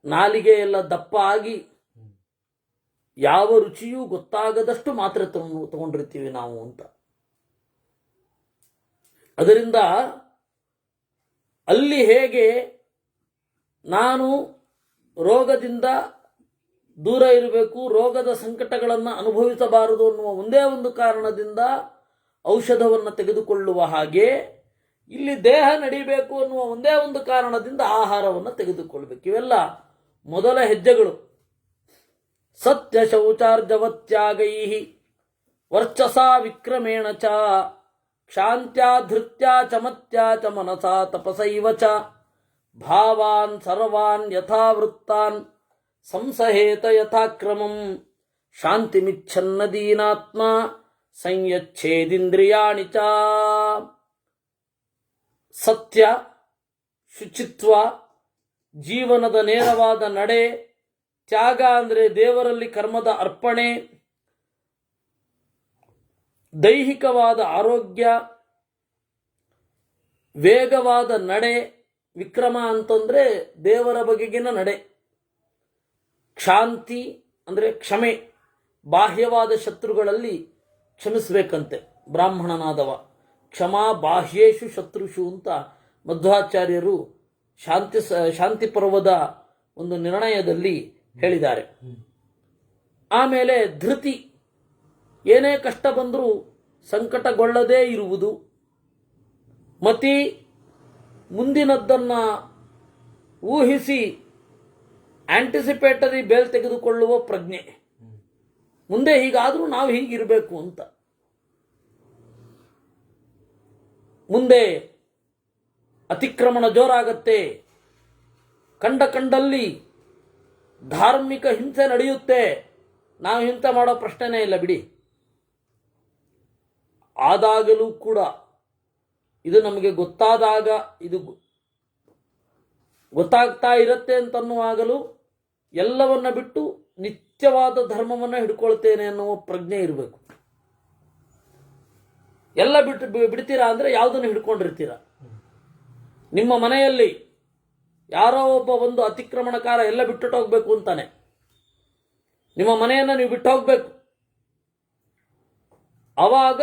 ನಾಲಿಗೆ ಎಲ್ಲ ದಪ್ಪ ಆಗಿ ಯಾವ ರುಚಿಯೂ ಗೊತ್ತಾಗದಷ್ಟು ಮಾತ್ರೆ ತಗೊಂಡಿರ್ತೀವಿ ನಾವು ಅಂತ. ಅದರಿಂದ ಅಲ್ಲಿ ಹೇಗೆ ನಾನು ರೋಗದಿಂದ ದೂರ ಇರಬೇಕು, ರೋಗದ ಸಂಕಟಗಳನ್ನು ಅನುಭವಿಸಬಾರದು ಅನ್ನುವ ಒಂದೇ ಒಂದು ಕಾರಣದಿಂದ ಔಷಧವನ್ನು ತೆಗೆದುಕೊಳ್ಳುವ ಹಾಗೆ ಇಲ್ಲಿ ದೇಹ ನಡಿಬೇಕು ಅನ್ನುವ ಒಂದೇ ಒಂದು ಕಾರಣದಿಂದ ಆಹಾರವನ್ನು ತೆಗೆದುಕೊಳ್ಬೇಕು. ಇವೆಲ್ಲ ಮೊದಲ ಹೆಜ್ಜೆಗಳು. ಸತ್ಯ ಶೌಚಾರ್ಜವತ್ಯಾಗೈ ವರ್ಚಸಾ ವಿಕ್ರಮೇಣ ಚ ಕ್ಷಾಂತ್ಯಾ ಧೃತ್ಯಾ ಚಮತ್ಯಾ ಚ ಮನಸಾ ತಪಸೈವ ಚ ಭಾವಾನ್ ಸರ್ವಾನ್ ಯಥಾವೃತ್ತಾನ್ ಸಂಸಹೇತ ಯಥಾಕ್ರಮಂ ಶಾಂತಿಮಿಚ್ಛನ್ನದೀನಾತ್ಮ ಸಂಯಚ್ಛೇದಿಂದ್ರಿಯಾಣಿ ಚ. ಸತ್ಯ, ಶುಚಿತ್ವ, ಜೀವನದ ನೇರವಾದ ನಡೆ, ತ್ಯಾಗ ಅಂದರೆ ದೇವರಲ್ಲಿ ಕರ್ಮದ ಅರ್ಪಣೆ, ದೈಹಿಕವಾದ ಆರೋಗ್ಯ, ವೇಗವಾದ ನಡೆ, ವಿಕ್ರಮ ಅಂತಂದ್ರೆ ದೇವರ ಬಗೆಗಿನ ನಡೆ, ಕ್ಷಾಂತಿ ಅಂದರೆ ಕ್ಷಮೆ, ಬಾಹ್ಯವಾದ ಶತ್ರುಗಳಲ್ಲಿ ಕ್ಷಮಿಸಬೇಕಂತೆ ಬ್ರಾಹ್ಮಣನಾದವ. ಕ್ಷಮಾ ಬಾಹ್ಯೇಶು ಶತ್ರುಷು ಅಂತ ಮಧ್ವಾಚಾರ್ಯರು ಶಾಂತಿ ಪರ್ವದ ಒಂದು ನಿರ್ಣಯದಲ್ಲಿ ಹೇಳಿದ್ದಾರೆ. ಆಮೇಲೆ ಧೃತಿ, ಏನೇ ಕಷ್ಟ ಬಂದರೂ ಸಂಕಟಗೊಳ್ಳದೇ ಇರುವುದು. ಮತಿ, ಮುಂದಿನದ್ದನ್ನು ಊಹಿಸಿ ಆಂಟಿಸಿಪೇಟರಿ ಬೇಲ್ ತೆಗೆದುಕೊಳ್ಳುವ ಪ್ರಜ್ಞೆ, ಮುಂದೆ ಹೀಗಾದರೂ ನಾವು ಹೀಗಿರಬೇಕು ಅಂತ. ಮುಂದೆ ಅತಿಕ್ರಮಣ ಜೋರಾಗತ್ತೆ, ಕಂಡಲ್ಲಿ ಧಾರ್ಮಿಕ ಹಿಂಸೆ ನಡೆಯುತ್ತೆ, ನಾವು ಹಿಂಸೆ ಮಾಡೋ ಪ್ರಶ್ನೆನೇ ಇಲ್ಲ ಬಿಡಿ. ಆದಾಗಲೂ ಕೂಡ ಇದು ನಮಗೆ ಗೊತ್ತಾದಾಗ, ಇದು ಗೊತ್ತಾಗ್ತಾ ಇರುತ್ತೆ ಅಂತನ್ನುವಾಗಲೂ ಎಲ್ಲವನ್ನ ಬಿಟ್ಟು ನಿತ್ಯವಾದ ಧರ್ಮವನ್ನು ಹಿಡ್ಕೊಳ್ತೇನೆ ಅನ್ನುವ ಪ್ರಜ್ಞೆ ಇರಬೇಕು. ಎಲ್ಲ ಬಿಡ್ತೀರಾ ಅಂದರೆ ಯಾವುದನ್ನು ಹಿಡ್ಕೊಂಡಿರ್ತೀರಾ? ನಿಮ್ಮ ಮನೆಯಲ್ಲಿ ಯಾರೋ ಒಬ್ಬ ಒಂದು ಅತಿಕ್ರಮಣಕಾರ ಎಲ್ಲ ಬಿಟ್ಟು ಹೋಗ್ಬೇಕು ಅಂತಾನೆ, ನಿಮ್ಮ ಮನೆಯನ್ನು ನೀವು ಬಿಟ್ಟು ಹೋಗ್ಬೇಕು. ಆವಾಗ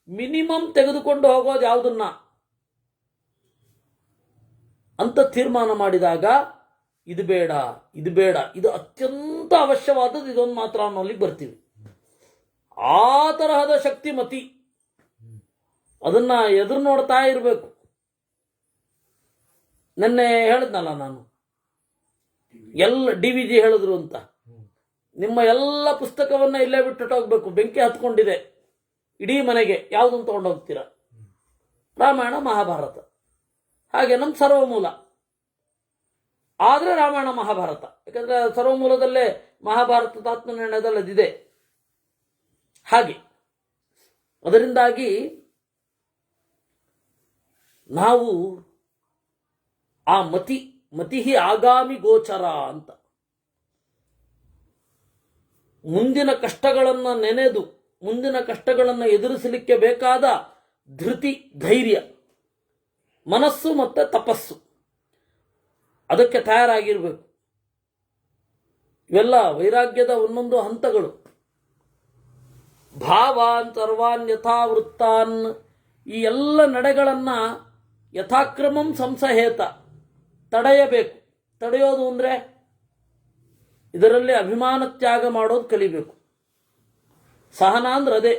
ಮಿನಿಮಮ್ ತೆಗೆದುಕೊಂಡು ಹೋಗೋದು ಯಾವುದನ್ನ ಅಂತ ತೀರ್ಮಾನ ಮಾಡಿದಾಗ ಇದು ಬೇಡ, ಇದು ಬೇಡ, ಇದು ಅತ್ಯಂತ ಅವಶ್ಯವಾದದ್ದು, ಇದೊಂದು ಮಾತ್ರ ಅನ್ನೋಲ್ಲಿಗೆ ಬರ್ತೀವಿ. ಆ ತರಹದ ಶಕ್ತಿ ಮತಿ, ಅದನ್ನ ಎದುರು ನೋಡ್ತಾ ಇರಬೇಕು. ನೆನ್ನೆ ಹೇಳಿದ್ನಲ್ಲ ನಾನು, ಎಲ್ಲ DVG ಹೇಳಿದ್ರು ಅಂತ, ನಿಮ್ಮ ಎಲ್ಲ ಪುಸ್ತಕವನ್ನ ಇಲ್ಲೇ ಬಿಟ್ಟು ಹೋಗ್ಬೇಕು. ಬೆಂಕಿ ಹತ್ಕೊಂಡಿದೆ ಇಡೀ ಮನೆಗೆ, ಯಾವುದನ್ನು ತಗೊಂಡು ಹೋಗ್ತೀರಾ? ರಾಮಾಯಣ ಮಹಾಭಾರತ. ಹಾಗೆ ನಮ್ಮ ಸರ್ವಮೂಲ ಆದರೆ ರಾಮಾಯಣ ಮಹಾಭಾರತ, ಯಾಕಂದ್ರೆ ಸರ್ವಮೂಲದಲ್ಲೇ ಮಹಾಭಾರತದ ಆತ್ಮನಿರ್ಣಯದಲ್ಲಿ ಅದಿದೆ. ಹಾಗೆ ಅದರಿಂದಾಗಿ ನಾವು ಆ ಮತಿ ಆಗಾಮಿ ಗೋಚರ ಅಂತ, ಮುಂದಿನ ಕಷ್ಟಗಳನ್ನು ನೆನೆದು ಮುಂದಿನ ಕಷ್ಟಗಳನ್ನು ಎದುರಿಸಲಿಕ್ಕೆ ಬೇಕಾದ ಧೃತಿ, ಧೈರ್ಯ, ಮನಸ್ಸು ಮತ್ತು ತಪಸ್ಸು, ಅದಕ್ಕೆ ತಯಾರಾಗಿರಬೇಕು. ಇವೆಲ್ಲ ವೈರಾಗ್ಯದ ಒಂದೊಂದು ಹಂತಗಳು. ಭಾವಾನ್ ಸರ್ವಾನ್ ಯಥಾವೃತ್ತಾನ್, ಈ ಎಲ್ಲ ನಡೆಗಳನ್ನು ಯಥಾಕ್ರಮಂ ಸಂಸಹೇತ, ತಡೆಯಬೇಕು. ತಡೆಯೋದು ಅಂದರೆ ಇದರಲ್ಲಿ ಅಭಿಮಾನ ತ್ಯಾಗ ಮಾಡೋದು ಕಲಿಬೇಕು. ಸಹನ ಅಂದ್ರೆ ಅದೇ.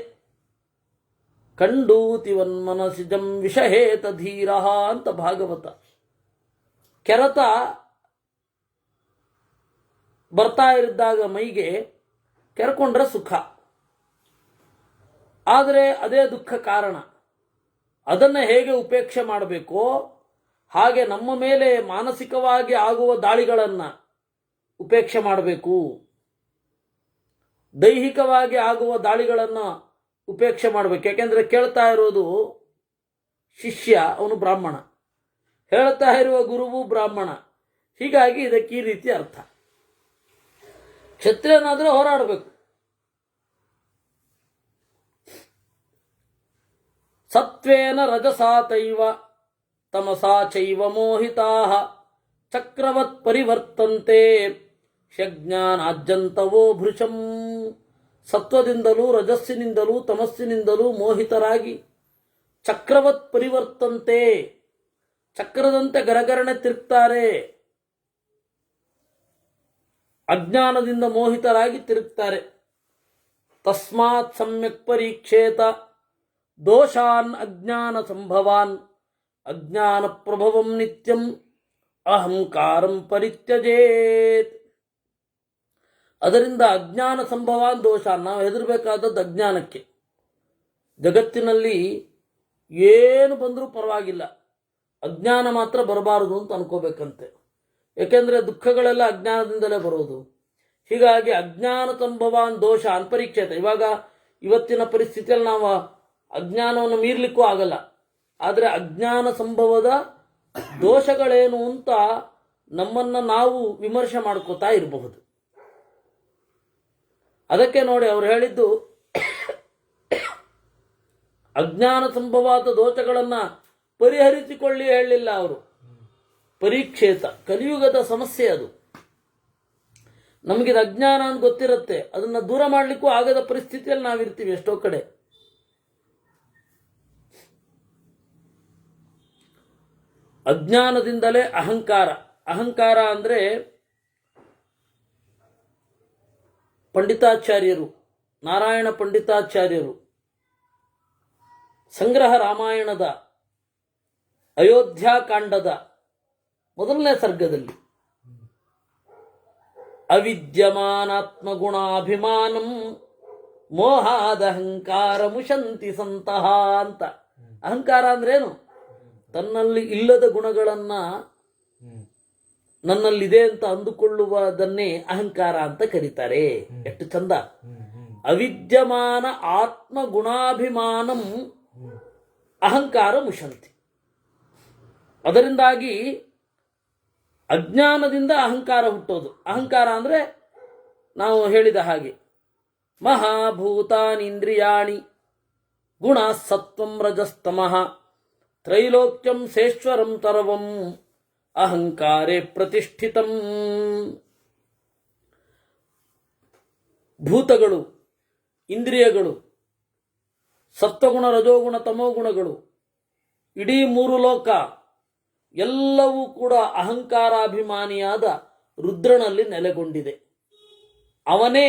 ಕಂಡೂತಿವನ್ಮನಸಿಜಂ ವಿಷಹೇತ ಧೀರ ಅಂತ ಭಾಗವತ. ಕೆರೆತ ಬರ್ತಾ ಇದ್ದಾಗ ಮೈಗೆ ಕೆರ್ಕೊಂಡ್ರೆ ಸುಖ, ಆದರೆ ಅದೇ ದುಃಖ ಕಾರಣ. ಅದನ್ನು ಹೇಗೆ ಉಪೇಕ್ಷೆ ಮಾಡಬೇಕೋ ಹಾಗೆ ನಮ್ಮ ಮೇಲೆ ಮಾನಸಿಕವಾಗಿ ಆಗುವ ದಾಳಿಗಳನ್ನು ಉಪೇಕ್ಷೆ ಮಾಡಬೇಕು. ದೈಹಿಕವಾಗಿ ಆಗುವ ದಾಳಿಗಳನ್ನು ಉಪೇಕ್ಷೆ ಮಾಡಬೇಕು. ಯಾಕೆಂದರೆ ಕೇಳ್ತಾ ಇರೋದು ಶಿಷ್ಯ, ಅವನು ಬ್ರಾಹ್ಮಣ, ಹೇಳ್ತಾ ಇರುವ ಗುರುವು ಬ್ರಾಹ್ಮಣ. ಹೀಗಾಗಿ ಇದಕ್ಕೆ ಈ ರೀತಿ ಅರ್ಥ. ಕ್ಷತ್ರಿಯನಾದರೆ ಹೋರಾಡಬೇಕು. ಸತ್ವೇನ ರಜಸಾ ತೈವ ತಮಸಾ ಚೈವ ಮೋಹಿತಾಃ ಚಕ್ರವತ್ ಪರಿವರ್ತಂತೆ ಶಜ್ಞಾನಾಜ್ಜಂತವೋ ಭೃಶಂ. ಸತ್ವದಿಂದಲೂ ರಜಸ್ಸಿನಿಂದಲೂ ತಮಸ್ಸಿನಿಂದಲೂ ಮೋಹಿತರಾಗಿ ಚಕ್ರವತ್ ಪರಿವರ್ತಂತೆ, ಚಕ್ರದಂತೆ ಗರಗರನೆ ತಿರುಗ್ತಾರೆ. ಅಜ್ಞಾನದಿಂದ ಮೋಹಿತರಾಗಿ ತಿರುಗ್ತಾರೆ. ತಸ್ಮಾತ್ ಸಮ್ಯಕ್ ಪರೀಕ್ಷೇತ ದೋಷಾನ್ ಅಜ್ಞಾನ ಸಂಭವಾನ್ ಅಜ್ಞಾನ ಪ್ರಭವಂ ನಿತ್ಯಂ ಅಹಂಕಾರಂ ಪರಿತ್ಯಜೇತ್. ಅದರಿಂದ ಅಜ್ಞಾನ ಸಂಭವಾನ್ ದೋಷಾನ್, ನಾವು ಹೆದರಬೇಕಾದದ್ದು ಅಜ್ಞಾನಕ್ಕೆ. ಜಗತ್ತಿನಲ್ಲಿ ಏನು ಬಂದರೂ ಪರವಾಗಿಲ್ಲ, ಅಜ್ಞಾನ ಮಾತ್ರ ಬರಬಾರದು ಅಂತ ಅನ್ಕೋಬೇಕಂತೆ. ಏಕೆಂದರೆ ದುಃಖಗಳೆಲ್ಲ ಅಜ್ಞಾನದಿಂದಲೇ ಬರೋದು. ಹೀಗಾಗಿ ಅಜ್ಞಾನ ಸಂಭವಾನ್ ದೋಷ ಅನ್ಪರೀಕ್ಷೇತ. ಇವಾಗ ಇವತ್ತಿನ ಪರಿಸ್ಥಿತಿಯಲ್ಲಿ ನಾವು ಅಜ್ಞಾನವನ್ನು ಮೀರಲಿಕ್ಕೂ ಆಗಲ್ಲ. ಆದರೆ ಅಜ್ಞಾನ ಸಂಭವದ ದೋಷಗಳೇನು ಅಂತ ನಮ್ಮನ್ನು ನಾವು ವಿಮರ್ಶೆ ಮಾಡ್ಕೋತಾ ಇರಬಹುದು. ಅದಕ್ಕೆ ನೋಡಿ ಅವರು ಹೇಳಿದ್ದು, ಅಜ್ಞಾನ ಸಂಭವಾದ ದೋಷಗಳನ್ನು ಪರಿಹರಿಸಿಕೊಳ್ಳಿ ಹೇಳಲಿಲ್ಲ ಅವರು. ಪರೀಕ್ಷೇತ, ಕಲಿಯುಗದ ಸಮಸ್ಯೆ ಅದು. ನಮಗಿದು ಅಜ್ಞಾನ ಅಂತ ಗೊತ್ತಿರುತ್ತೆ, ಅದನ್ನು ದೂರ ಮಾಡಲಿಕ್ಕೂ ಆಗದ ಪರಿಸ್ಥಿತಿಯಲ್ಲಿ ನಾವಿರ್ತೀವಿ ಎಷ್ಟೋ ಕಡೆ. ಅಜ್ಞಾನದಿಂದಲೇ ಅಹಂಕಾರ. ಅಹಂಕಾರ ಅಂದರೆ ಪಂಡಿತಾಚಾರ್ಯರು, ನಾರಾಯಣ ಪಂಡಿತಾಚಾರ್ಯರು ಸಂಗ್ರಹ ರಾಮಾಯಣದ ಅಯೋಧ್ಯಾಕಾಂಡದ ಮೊದಲನೇ ಸರ್ಗದಲ್ಲಿ ಅವಿದ್ಯಮಾನಾತ್ಮಗುಣಾಭಿಮಾನಂ ಮೋಹಾದಹಂಕಾರ ಮುಷಂತಿ ಸಂತಹ ಅಂತ. ಅಹಂಕಾರ ಅಂದ್ರೇನು? ತನ್ನಲ್ಲಿ ಇಲ್ಲದ ಗುಣಗಳನ್ನು ನನ್ನಲ್ಲಿದೆ ಅಂತ ಅಂದುಕೊಳ್ಳುವುದನ್ನೇ ಅಹಂಕಾರ ಅಂತ ಕರೀತಾರೆ. ಎಷ್ಟು ಚಂದ! ಅವಿದ್ಯಮಾನ ಆತ್ಮಗುಣಾಭಿಮಾನಂ ಅಹಂಕಾರ ಮುಷಂತಿ. ಅದರಿಂದಾಗಿ ಅಜ್ಞಾನದಿಂದ ಅಹಂಕಾರ ಹುಟ್ಟೋದು. ಅಹಂಕಾರ ಅಂದರೆ ನಾವು ಹೇಳಿದ ಹಾಗೆ ಮಹಾಭೂತಾನೀಂದ್ರಿಯಾಣಿ ಗುಣ ಸತ್ವಂ ರಜಸ್ತಮಃ ತ್ರೈಲೋಕ್ಯಂ ಸೇಶ್ವರಂ ತರವಂ ಅಹಂಕಾರೇ ಪ್ರತಿಷ್ಠಿತಂ. ಭೂತಗಳು, ಇಂದ್ರಿಯಗಳು, ಸತ್ವಗುಣ, ರಜೋಗುಣ, ತಮೋಗುಣಗಳು, ಇಡೀ ಮೂರು ಲೋಕ ಎಲ್ಲವೂ ಕೂಡ ಅಹಂಕಾರಾಭಿಮಾನಿಯಾದ ರುದ್ರನಲ್ಲಿ ನೆಲೆಗೊಂಡಿದೆ. ಅವನೇ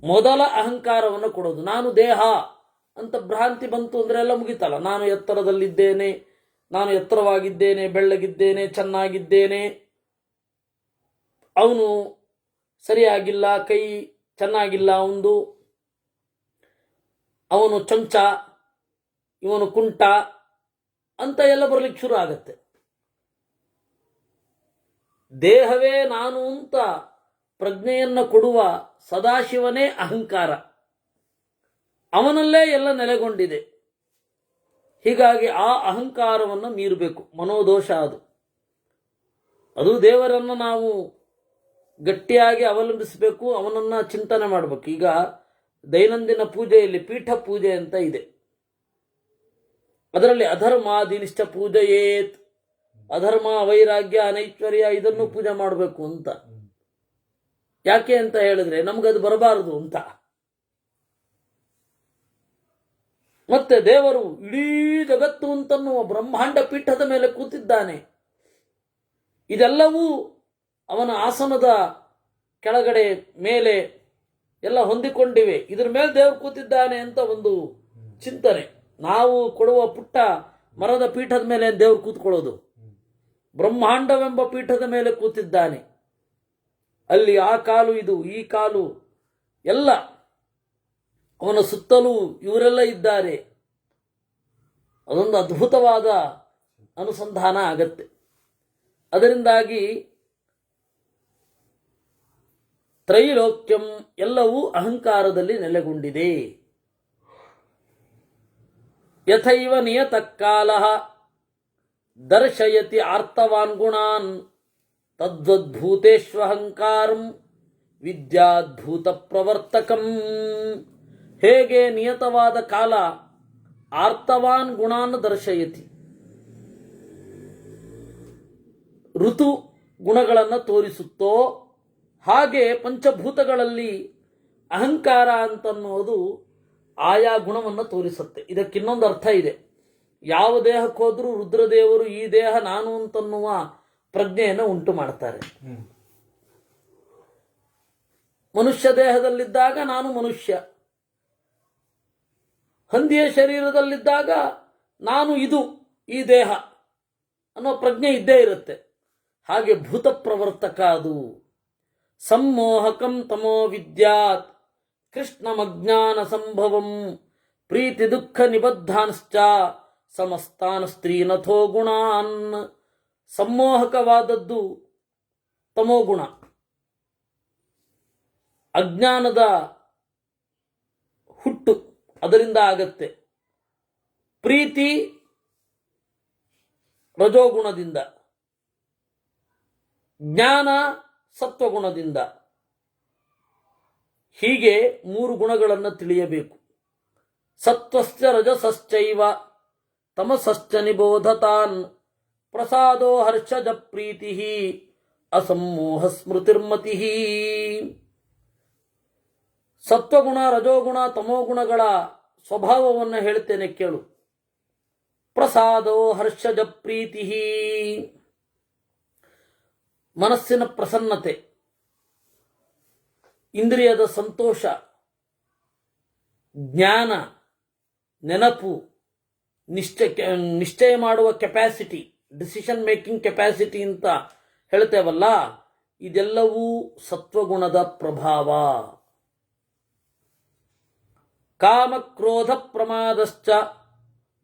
ಮೊದಲ ಅಹಂಕಾರವನ್ನು ಕೊಡೋದು. ನಾನು ದೇಹ ಅಂತ ಭ್ರಾಂತಿ ಬಂತು ಅಂದರೆ ಎಲ್ಲ ಮುಗಿತಲ್ಲ. ನಾನು ಎತ್ತರದಲ್ಲಿದ್ದೇನೆ, ನಾನು ಎತ್ತರವಾಗಿದ್ದೇನೆ, ಬೆಳ್ಳಗಿದ್ದೇನೆ, ಚೆನ್ನಾಗಿದ್ದೇನೆ, ಅವನು ಸರಿಯಾಗಿಲ್ಲ, ಕೈ ಚೆನ್ನಾಗಿಲ್ಲ ಅವನು, ಅವನು ಚಮಚ, ಇವನು ಕುಂಟ ಅಂತ ಎಲ್ಲ ಬರಲಿಕ್ಕೆ ಶುರು ಆಗತ್ತೆ. ದೇಹವೇ ನಾನು ಅಂತ ಪ್ರಜ್ಞೆಯನ್ನು ಕೊಡುವ ಸದಾಶಿವನೇ ಅಹಂಕಾರ. ಅವನಲ್ಲೇ ಎಲ್ಲ ನೆಲೆಗೊಂಡಿದೆ. ಹೀಗಾಗಿ ಆ ಅಹಂಕಾರವನ್ನು ಮೀರಬೇಕು. ಮನೋದೋಷ ಅದು. ಅದು ದೇವರನ್ನು ನಾವು ಗಟ್ಟಿಯಾಗಿ ಅವಲಂಬಿಸಬೇಕು, ಅವನನ್ನು ಚಿಂತನೆ ಮಾಡಬೇಕು. ಈಗ ದೈನಂದಿನ ಪೂಜೆಯಲ್ಲಿ ಪೀಠ ಪೂಜೆ ಅಂತ ಇದೆ. ಅದರಲ್ಲಿ ಅಧರ್ಮಾದಿನಿಷ್ಠ ಪೂಜೆಯೇತ್, ಅಧರ್ಮ, ವೈರಾಗ್ಯ, ಅನೈಶ್ವರ್ಯ ಇದನ್ನು ಪೂಜೆ ಮಾಡಬೇಕು ಅಂತ. ಯಾಕೆ ಅಂತ ಹೇಳಿದ್ರೆ ನಮಗದು ಬರಬಾರದು ಅಂತ. ಮತ್ತೆ ದೇವರು ಇಡೀ ಜಗತ್ತು ಅಂತನ್ನುವ ಬ್ರಹ್ಮಾಂಡ ಪೀಠದ ಮೇಲೆ ಕೂತಿದ್ದಾನೆ. ಇದೆಲ್ಲವೂ ಅವನ ಆಸನದ ಕೆಳಗಡೆ ಮೇಲೆ ಎಲ್ಲ ಹೊಂದಿಕೊಂಡಿವೆ. ಇದ್ರ ಮೇಲೆ ದೇವರು ಕೂತಿದ್ದಾನೆ ಅಂತ ಒಂದು ಚಿಂತನೆ. ನಾವು ಕೊಡುವ ಪುಟ್ಟ ಮರದ ಪೀಠದ ಮೇಲೆ ದೇವರು ಕೂತ್ಕೊಳ್ಳೋದು. ಬ್ರಹ್ಮಾಂಡವೆಂಬ ಪೀಠದ ಮೇಲೆ ಕೂತಿದ್ದಾನೆ. ಅಲ್ಲಿ ಆ ಕಾಲು ಇದು, ಈ ಕಾಲು ಎಲ್ಲ, ಅವನ ಸುತ್ತಲೂ ಇವರೆಲ್ಲ ಇದ್ದಾರೆ. ಅದೊಂದು ಅದ್ಭುತವಾದ ಅನುಸಂಧಾನ ಆಗತ್ತೆ. ಅದರಿಂದಾಗಿ ತ್ರೈಲೋಕ್ಯಂ ಎಲ್ಲವೂ ಅಹಂಕಾರದಲ್ಲಿ ನೆಲೆಗೊಂಡಿದೆ. ಯಥೈವ ನಿಯತಕಾಲಃ ದರ್ಶಯತಿ ಆರ್ತವಾನ್ ಗುಣಾನ್ ತದ್ವದ್ಭೂತೇಷ್ವಹಂಕಾರಂ ವಿದ್ಯಾದ್ಭೂತ ಪ್ರವರ್ತಕಂ. ಹೇಗೆ ನಿಯತವಾದ ಕಾಲ ಆರ್ತವಾನ್ ಗುಣಾನ್ ದರ್ಶಯತಿ, ಋತು ಗುಣಗಳನ್ನು ತೋರಿಸುತ್ತೋ ಹಾಗೆ ಪಂಚಭೂತಗಳಲ್ಲಿ ಅಹಂಕಾರ ಅಂತನ್ನೋದು ಆಯಾ ಗುಣವನ್ನು ತೋರಿಸುತ್ತೆ. ಇದಕ್ಕಿನ್ನೊಂದು ಅರ್ಥ ಇದೆ. ಯಾವ ದೇಹಕ್ಕೆ ಹೋದ್ರೂ ರುದ್ರದೇವರು ಈ ದೇಹ ನಾನು ಅಂತನ್ನುವ ಪ್ರಜ್ಞೆಯನ್ನು ಉಂಟು ಮಾಡ್ತಾರೆ. ಮನುಷ್ಯ ದೇಹದಲ್ಲಿದ್ದಾಗ ನಾನು ಮನುಷ್ಯ, ಹಂದಿಯ ಶರೀರದಲ್ಲಿದ್ದಾಗ ನಾನು ಇದು ಈ ದೇಹ ಅನ್ನೋ ಪ್ರಜ್ಞೆ ಇದ್ದೇ ಇರುತ್ತೆ. ಹಾಗೆ ಭೂತ ಪ್ರವರ್ತಕ ಅದು. ಸಮ್ಮೋಹಕಂ ತಮೋ ವಿದ್ಯಾತ್ ಕೃಷ್ಣಮಜ್ಞಾನ ಸಂಭವಂ ಪ್ರೀತಿ ದುಃಖ ನಿಬದ್ಧಾಂಶ್ಚ ಸಮಸ್ತಾನ್ ಸ್ತ್ರೀನಥೋ ಗುಣಾನ್. ಸಮ್ಮೋಹಕವಾದದ್ದು ತಮೋಗುಣ, ಅಜ್ಞಾನದ ಹುಟ್ಟು ಅದರಿಂದ ಆಗತ್ತೆ. ಪ್ರೀತಿ ರಜೋಗುಣದಿಂದ, ಜ್ಞಾನ ಸತ್ವಗುಣದಿಂದ. ಹೀಗೆ ಮೂರು ಗುಣಗಳನ್ನು ತಿಳಿಯಬೇಕು. ಸತ್ವಶ್ಚ ರಜಸಶ್ಚೈವ ತಮಸಶ್ಚ ನಿಬೋಧತಾನ್ ಪ್ರಸಾದೋ ಹರ್ಷಜ ಪ್ರೀತಿ ಅಸಮ್ಮೋಹ ಸ್ಮೃತಿರ್ಮತಿ. ಸತ್ವಗುಣ, ರಜೋಗುಣ, ತಮೋಗುಣಗಳ ಸ್ವಭಾವವನ್ನು ಹೇಳ್ತೇನೆ ಕೇಳು. ಪ್ರಸಾದೋ ಹರ್ಷಜ ಪ್ರೀತಿ, ಮನಸ್ಸಿನ ಪ್ರಸನ್ನತೆ, ಇಂದ್ರಿಯದ ಸಂತೋಷ, ಜ್ಞಾನ, ನೆನಪು, ನಿಶ್ಚಯ ಮಾಡುವ ಕೆಪಾಸಿಟಿ, ಡಿಸಿಷನ್ ಮೇಕಿಂಗ್ ಕೆಪಾಸಿಟಿ ಅಂತ ಹೇಳ್ತೇವಲ್ಲ, ಇದೆಲ್ಲವೂ ಸತ್ವಗುಣದ ಪ್ರಭಾವ. ಕಾಮ ಕ್ರೋಧ ಪ್ರಮಾದಶ್ಚ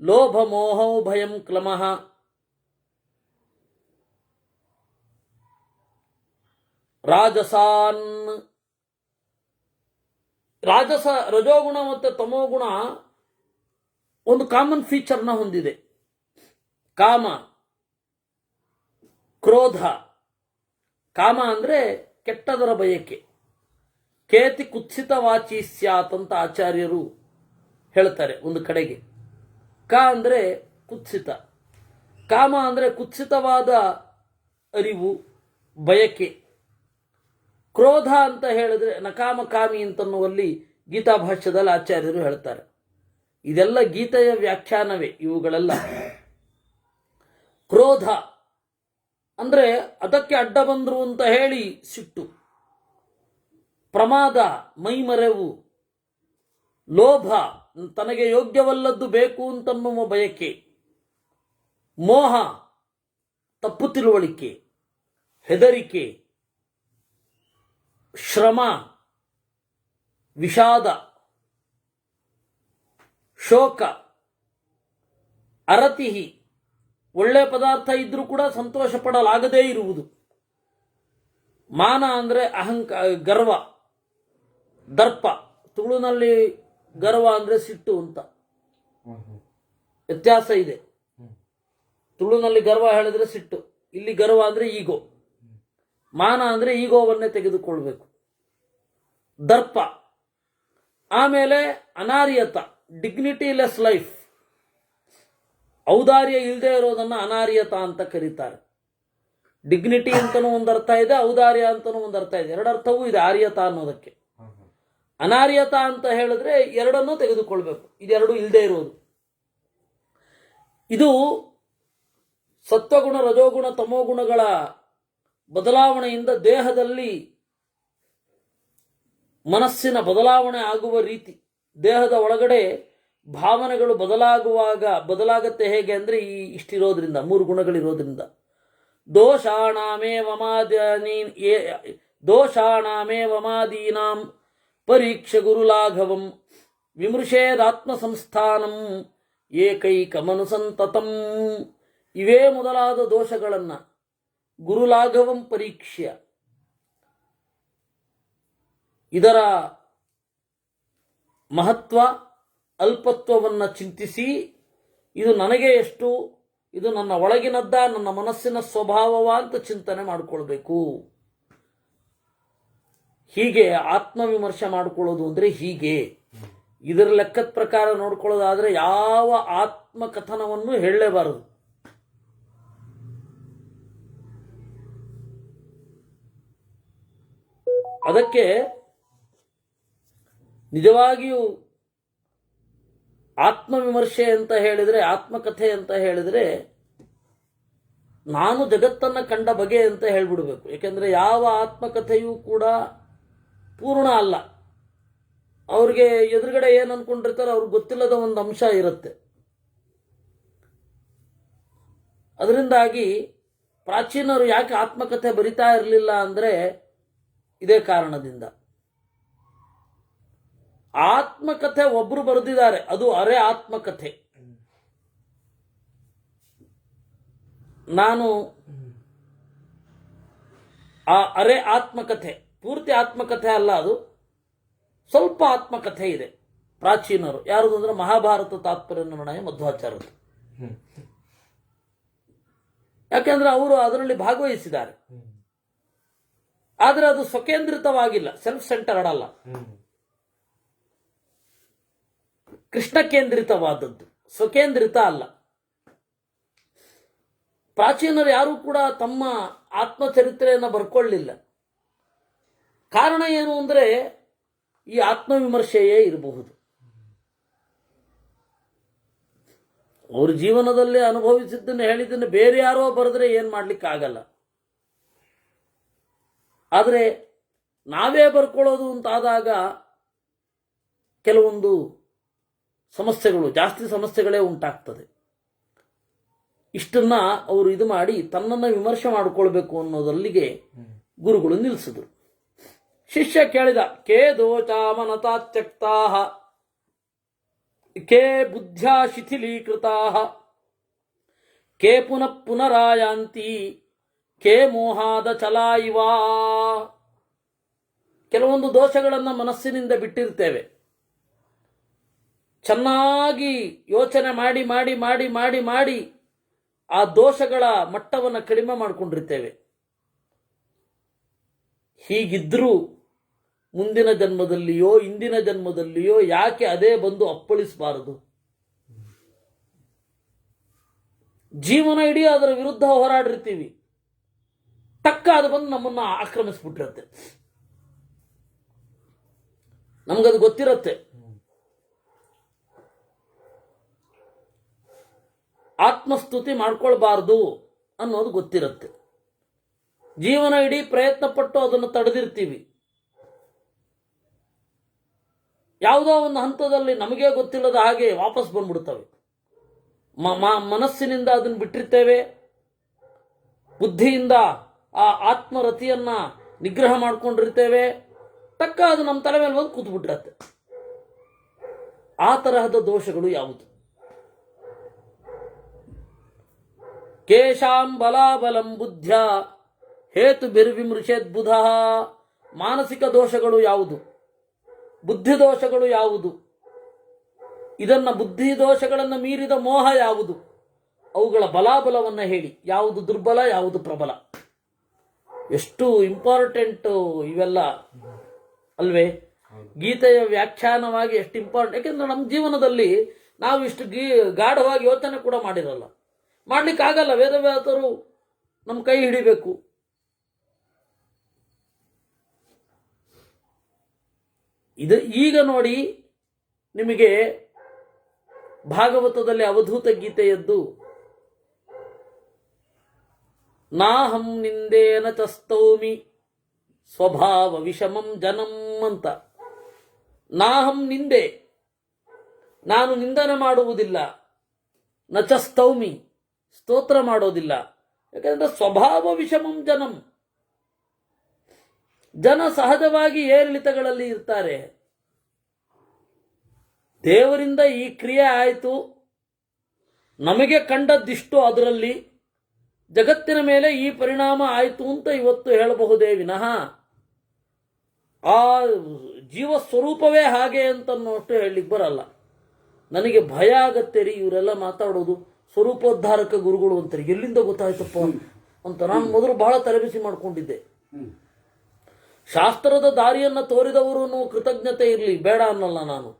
ಲೋಭ ಮೋಹೋ ಭಯಂ ಕ್ಲಮಃ ರಾಜಸಾನ್. ರಾಜಸ, ರಜೋಗುಣ ಮತ್ತು ತಮೋಗುಣ ಒಂದು ಕಾಮನ್ ಫೀಚರ್ನ ಹೊಂದಿದೆ. ಕಾಮ, ಕ್ರೋಧ. ಕಾಮ ಅಂದರೆ ಕೆಟ್ಟದರ ಬಯಕೆ. ಕೇತಿ ಕುತ್ಸಿತ ವಾಚಿ ಸ್ಯಾತ್ ಅಂತ ಆಚಾರ್ಯರು ಹೇಳ್ತಾರೆ ಒಂದು ಕಡೆಗೆ. ಕ ಅಂದರೆ ಕುತ್ಸಿತ, ಕಾಮ ಅಂದರೆ ಕುತ್ಸಿತವಾದ ಅರಿವು, ಬಯಕೆ. ಕ್ರೋಧ ಅಂತ ಹೇಳಿದ್ರೆ ನಕಾಮ ಕಾಮಿ ಅಂತನ್ನುವಲ್ಲಿ ಗೀತಾ ಭಾಷ್ಯದಲ್ಲಿ ಆಚಾರ್ಯರು ಹೇಳ್ತಾರೆ. ಇದೆಲ್ಲ ಗೀತೆಯ ವ್ಯಾಖ್ಯಾನವೇ ಇವುಗಳೆಲ್ಲ. ಕ್ರೋಧ ಅಂದ್ರೆ ಅದಕ್ಕೆ ಅಡ್ಡ ಬಂದ್ರು ಅಂತ ಹೇಳಿ ಸಿಟ್ಟು, ಪ್ರಮಾದ ಮೈಮರೆವು, ಲೋಭ ತನಗೆ ಯೋಗ್ಯವಲ್ಲದ್ದು ಬೇಕು ಅಂತನ್ನುವ ಬಯಕೆ, ಮೋಹ ತಪ್ಪು ತಿಳುವಳಿಕೆ, ಹೆದರಿಕೆ, ಶ್ರಮ, ವಿಷಾದ, ಶೋಕ, ಅರತಿಹಿ ಒಳ್ಳೆ ಪದಾರ್ಥ ಇದ್ರೂ ಕೂಡ ಸಂತೋಷ ಪಡಲಾಗದೇ ಇರುವುದು. ಮಾನ ಅಂದರೆ ಗರ್ವ, ದರ್ಪ. ತುಳುನಲ್ಲಿ ಗರ್ವ ಅಂದರೆ ಸಿಟ್ಟು ಅಂತ ವ್ಯತ್ಯಾಸ ಇದೆ. ತುಳುನಲ್ಲಿ ಗರ್ವ ಹೇಳಿದ್ರೆ ಸಿಟ್ಟು, ಇಲ್ಲಿ ಗರ್ವ ಅಂದರೆ ಈಗೋ. ಮಾನ ಅಂದರೆ ಈಗೋವನ್ನೇ ತೆಗೆದುಕೊಳ್ಬೇಕು, ದರ್ಪ. ಆಮೇಲೆ ಅನಾರ್ಯತ, ಡಿಗ್ನಿಟಿ ಲೆಸ್ ಲೈಫ್. ಔದಾರ್ಯ ಇಲ್ಲದೆ ಇರೋದನ್ನು ಅನಾರ್ಯತ ಅಂತ ಕರೀತಾರೆ. ಡಿಗ್ನಿಟಿ ಅಂತನೂ ಒಂದು ಅರ್ಥ ಇದೆ, ಔದಾರ್ಯ ಅಂತನೂ ಒಂದು ಅರ್ಥ ಇದೆ. ಎರಡರ್ಥವೂ ಇದೆ ಆರ್ಯತ ಅನ್ನೋದಕ್ಕೆ. ಅನಾರ್ಯತ ಅಂತ ಹೇಳಿದ್ರೆ ಎರಡನ್ನೂ ತೆಗೆದುಕೊಳ್ಬೇಕು, ಇದೆರಡು ಇಲ್ಲದೆ ಇರೋದು. ಇದು ಸತ್ವಗುಣ, ರಜೋಗುಣ, ತಮೋಗುಣಗಳ ಬದಲಾವಣೆಯಿಂದ ದೇಹದಲ್ಲಿ ಮನಸ್ಸಿನ ಬದಲಾವಣೆ ಆಗುವ ರೀತಿ, ದೇಹದ ಒಳಗಡೆ ಭಾವನೆಗಳು ಬದಲಾಗತ್ತೆ. ಹೇಗೆ ಅಂದರೆ ಇಷ್ಟಿರೋದ್ರಿಂದ, ಮೂರು ಗುಣಗಳಿರೋದ್ರಿಂದ. ದೋಷಾಣಾಮೇವ ಮಾದೀನಾಂ ಪರೀಕ್ಷ ಗುರುಲಾಘವಂ ವಿಮೃಶೇದಾತ್ಮ ಸಂಸ್ಥಾನಂ ಏಕೈಕಮನುಸಂತತಂ. ಇವೇ ಮೊದಲಾದ ದೋಷಗಳನ್ನು ಗುರುಲಾಘವಂ ಪರೀಕ್ಷ್ಯ, ಇದರ ಮಹತ್ವ ಅಲ್ಪತ್ವವನ್ನು ಚಿಂತಿಸಿ, ಇದು ನನಗೆ ಎಷ್ಟು, ಇದು ನನ್ನ ಒಳಗಿನದ್ದ, ನನ್ನ ಮನಸ್ಸಿನ ಸ್ವಭಾವವ ಅಂತ ಚಿಂತನೆ ಮಾಡಿಕೊಳ್ಬೇಕು. ಹೀಗೆ ಆತ್ಮವಿಮರ್ಶೆ ಮಾಡಿಕೊಳ್ಳೋದು ಅಂದರೆ ಹೀಗೆ. ಇದರ ಲೆಕ್ಕದ ಪ್ರಕಾರ ನೋಡ್ಕೊಳ್ಳೋದಾದರೆ ಯಾವ ಆತ್ಮಕಥನವನ್ನು ಹೇಳಲೇಬಾರದು. ಅದಕ್ಕೆ ನಿಜವಾಗಿಯೂ ಆತ್ಮವಿಮರ್ಶೆ ಅಂತ ಹೇಳಿದರೆ, ಆತ್ಮಕಥೆ ಅಂತ ಹೇಳಿದರೆ, ನಾನು ಜಗತ್ತನ್ನು ಕಂಡ ಬಗೆ ಅಂತ ಹೇಳ್ಬಿಡ್ಬೇಕು. ಯಾಕೆಂದರೆ ಯಾವ ಆತ್ಮಕಥೆಯೂ ಕೂಡ ಪೂರ್ಣ ಅಲ್ಲ. ಅವ್ರಿಗೆ ಎದುರುಗಡೆ ಏನು ಅನ್ಕೊಂಡಿರ್ತಾರೆ ಅವ್ರಿಗೆ ಗೊತ್ತಿಲ್ಲದ ಒಂದು ಅಂಶ ಇರುತ್ತೆ. ಅದರಿಂದಾಗಿ ಪ್ರಾಚೀನರು ಯಾಕೆ ಆತ್ಮಕಥೆ ಬರಿತಾ ಇರಲಿಲ್ಲ ಅಂದರೆ ಇದೇ ಕಾರಣದಿಂದ. ಆತ್ಮಕಥೆ ಒಬ್ರು ಬರೆದಿದ್ದಾರೆ, ಅದು ಅರೆ ಆತ್ಮಕಥೆ. ನಾನು ಆ ಅರೆ ಆತ್ಮಕಥೆ, ಪೂರ್ತಿ ಆತ್ಮಕಥೆ ಅಲ್ಲ, ಅದು ಸ್ವಲ್ಪ ಆತ್ಮಕಥೆ ಇದೆ. ಪ್ರಾಚೀನರು ಯಾರದು ಅಂದ್ರೆ ಮಹಾಭಾರತ ತಾತ್ಪರ್ಯ ನಿರ್ಣಯ ಮಧ್ವಾಚಾರ್ಯರು. ಯಾಕೆಂದ್ರೆ ಅವರು ಅದರಲ್ಲಿ ಭಾಗವಹಿಸಿದ್ದಾರೆ. ಆದರೆ ಅದು ಸ್ವಕೇಂದ್ರಿತವಾಗಿಲ್ಲ, ಸೆಲ್ಫ್ ಸೆಂಟರ್ಡ್ ಅಲ್ಲ, ಕೃಷ್ಣ ಕೇಂದ್ರಿತವಾದದ್ದು, ಸ್ವಕೇಂದ್ರಿತ ಅಲ್ಲ. ಪ್ರಾಚೀನರು ಯಾರೂ ಕೂಡ ತಮ್ಮ ಆತ್ಮಚರಿತ್ರೆಯನ್ನು ಬರ್ಕೊಳ್ಳಿಲ್ಲ. ಕಾರಣ ಏನು ಅಂದರೆ ಈ ಆತ್ಮವಿಮರ್ಶೆಯೇ ಇರಬಹುದು. ಅವ್ರ ಜೀವನದಲ್ಲಿ ಅನುಭವಿಸಿದ್ದನ್ನು ಹೇಳಿದ್ದನ್ನು ಬೇರೆ ಯಾರೋ ಬರೆದ್ರೆ ಏನು ಮಾಡ್ಲಿಕ್ಕೆ ಆಗಲ್ಲ. ಆದರೆ ನಾವೇ ಬರ್ಕೊಳ್ಳೋದು ಅಂತಾದಾಗ ಕೆಲವೊಂದು ಸಮಸ್ಯೆಗಳು, ಜಾಸ್ತಿ ಸಮಸ್ಯೆಗಳೇ ಉಂಟಾಗ್ತದೆ. ಇಷ್ಟನ್ನ ಅವರು ಇದು ಮಾಡಿ ತನ್ನನ್ನು ವಿಮರ್ಶೆ ಮಾಡಿಕೊಳ್ಬೇಕು ಅನ್ನೋದಲ್ಲಿಗೆ ಗುರುಗಳು ನಿಲ್ಲಿಸಿದ್ರು. ಶಿಷ್ಯ ಕೇಳಿದ, ಕೇ ದೋಚಾಮನತಾ ತ್ಯಕ್ತಾ ಕೇ ಬುದ್ಧ್ಯಾ ಶಿಥಿಲೀಕೃತಾ ಕೇ ಪುನಃ ಪುನರಾಯಾಂತಿ ಕೇ ಮೋಹಾದ ಚಲಾಯಿವಾ. ಕೆಲವೊಂದು ದೋಷಗಳನ್ನು ಮನಸ್ಸಿನಿಂದ ಬಿಟ್ಟಿರ್ತೇವೆ. ಚೆನ್ನಾಗಿ ಯೋಚನೆ ಮಾಡಿ ಮಾಡಿ ಮಾಡಿ ಮಾಡಿ ಮಾಡಿ ಆ ದೋಷಗಳ ಮಟ್ಟವನ್ನು ಕಡಿಮೆ ಮಾಡಿಕೊಂಡಿರ್ತೇವೆ. ಹೀಗಿದ್ರೂ ಮುಂದಿನ ಜನ್ಮದಲ್ಲಿಯೋ ಇಂದಿನ ಜನ್ಮದಲ್ಲಿಯೋ ಯಾಕೆ ಅದೇ ಬಂದು ಅಪ್ಪಳಿಸಬಾರದು? ಜೀವನ ಇಡೀ ಅದರ ವಿರುದ್ಧ ಹೋರಾಡಿರ್ತೀವಿ, ಟಕ್ಕ ಅದು ಬಂದು ನಮ್ಮನ್ನ ಆಕ್ರಮಿಸ್ಬಿಟ್ಟಿರುತ್ತೆ. ನಮಗದು ಗೊತ್ತಿರುತ್ತೆ. ಆತ್ಮಸ್ತುತಿ ಮಾಡ್ಕೊಳ್ಬಾರ್ದು ಅನ್ನೋದು ಗೊತ್ತಿರುತ್ತೆ. ಜೀವನ ಇಡೀ ಪ್ರಯತ್ನ ಪಟ್ಟು ಅದನ್ನು ತಡೆದಿರ್ತೀವಿ. ಯಾವುದೋ ಒಂದು ಹಂತದಲ್ಲಿ ನಮಗೆ ಗೊತ್ತಿಲ್ಲದ ಹಾಗೆ ವಾಪಸ್ ಬಂದ್ಬಿಡ್ತವೆ. ಮನಸ್ಸಿನಿಂದ ಅದನ್ನು ಬಿಟ್ಟಿರ್ತೇವೆ, ಬುದ್ಧಿಯಿಂದ ಆ ಆತ್ಮರತಿಯನ್ನ ನಿಗ್ರಹ ಮಾಡ್ಕೊಂಡಿರ್ತೇವೆ. ತಕ್ಕ ಅದು ನಮ್ಮ ತಲೆ ಮೇಲೆ ಬಂದು ಕೂತ್ಬಿಟ್ಟಿರತ್ತೆ. ಆ ತರಹದ ದೋಷಗಳು ಯಾವುದು? ಕೇಶಾಂ ಬಲಾಬಲಂ ಬುದ್ಧ್ಯ ಹೇತು ಬಿರ್ವಿಮೃಷೇದ್ ಬುಧ. ಮಾನಸಿಕ ದೋಷಗಳು ಯಾವುದು? ಬುದ್ಧಿ ದೋಷಗಳು ಯಾವುದು? ಇದನ್ನ ಬುದ್ಧಿ ದೋಷಗಳನ್ನು ಮೀರಿದ ಮೋಹ ಯಾವುದು? ಅವುಗಳ ಬಲಾಬಲವನ್ನು ಹೇಳಿ, ಯಾವುದು ದುರ್ಬಲ ಯಾವುದು ಪ್ರಬಲ. ಎಷ್ಟು ಇಂಪಾರ್ಟೆಂಟ್ ಇವೆಲ್ಲ ಅಲ್ವೇ? ಗೀತೆಯ ವ್ಯಾಖ್ಯಾನವಾಗಿ ಎಷ್ಟು ಇಂಪಾರ್ಟೆಂಟ್. ಯಾಕೆಂದ್ರೆ ನಮ್ಮ ಜೀವನದಲ್ಲಿ ನಾವು ಇಷ್ಟು ಗಾಢವಾಗಿ ಯೋಚನೆ ಕೂಡ ಮಾಡಿರಲ್ಲ, ಮಾಡ್ಲಿಕ್ಕಾಗಲ್ಲ. ವೇದವ್ಯಾಸರು ನಮ್ಮ ಕೈ ಹಿಡಿಬೇಕು. ಇದು ಈಗ ನೋಡಿ, ನಿಮಗೆ ಭಾಗವತದಲ್ಲಿ ಅವಧೂತ ಗೀತೆಯದ್ದು ನಾಹಂ ನಿಂದೇನ ಚಸ್ತೌಮಿ ಸ್ವಭಾವ ವಿಷಮಂ ಜನಂ ಅಂತ. ನಾಹಂ ನಿಂದೆ, ನಾನು ನಿಂದನೆ ಮಾಡುವುದಿಲ್ಲ. ನಚಸ್ತೌಮಿ, ಸ್ತೋತ್ರ ಮಾಡೋದಿಲ್ಲ. ಯಾಕಂದ್ರೆ ಸ್ವಭಾವ ವಿಷಮಂ ಜನಂ, ಜನ ಸಹಜವಾಗಿ ಏರಿಳಿತಗಳಲ್ಲಿ ಇರ್ತಾರೆ. ದೇವರಿಂದ ಈ ಕ್ರಿಯೆ ಆಯಿತು, ನಮಗೆ ಕಂಡದ್ದಿಷ್ಟು, ಅದರಲ್ಲಿ ಜಗತ್ತಿನ ಮೇಲೆ ಈ ಪರಿಣಾಮ ಆಯಿತು ಅಂತ ಇವತ್ತು ಹೇಳಬಹುದೇ ವಿನಃ ಆ ಜೀವ ಸ್ವರೂಪವೇ ಹಾಗೆ ಅಂತನ್ನೋಷ್ಟು ಹೇಳಲಿಕ್ಕೆ ಬರಲ್ಲ. ನನಗೆ ಭಯ ಆಗತ್ತೆ ರೀ ಇವರೆಲ್ಲ ಮಾತಾಡೋದು ಸ್ವರೂಪೋದ್ಧಾರಕ ಗುರುಗಳು ಅಂತಾರೆ. ಎಲ್ಲಿಂದ ಗೊತ್ತಾಯ್ತಪ್ಪ ಅಂತ ನಾನು ಮೊದಲು ಬಹಳ ತಲೆಬಿಸಿ ಮಾಡಿಕೊಂಡಿದ್ದೆ. ಶಾಸ್ತ್ರದ ದಾರಿಯನ್ನು ತೋರಿದವರು ಅನ್ನೋ ಕೃತಜ್ಞತೆ ಇರಲಿ, ಬೇಡ ಅನ್ನಲ್ಲ ನಾನು.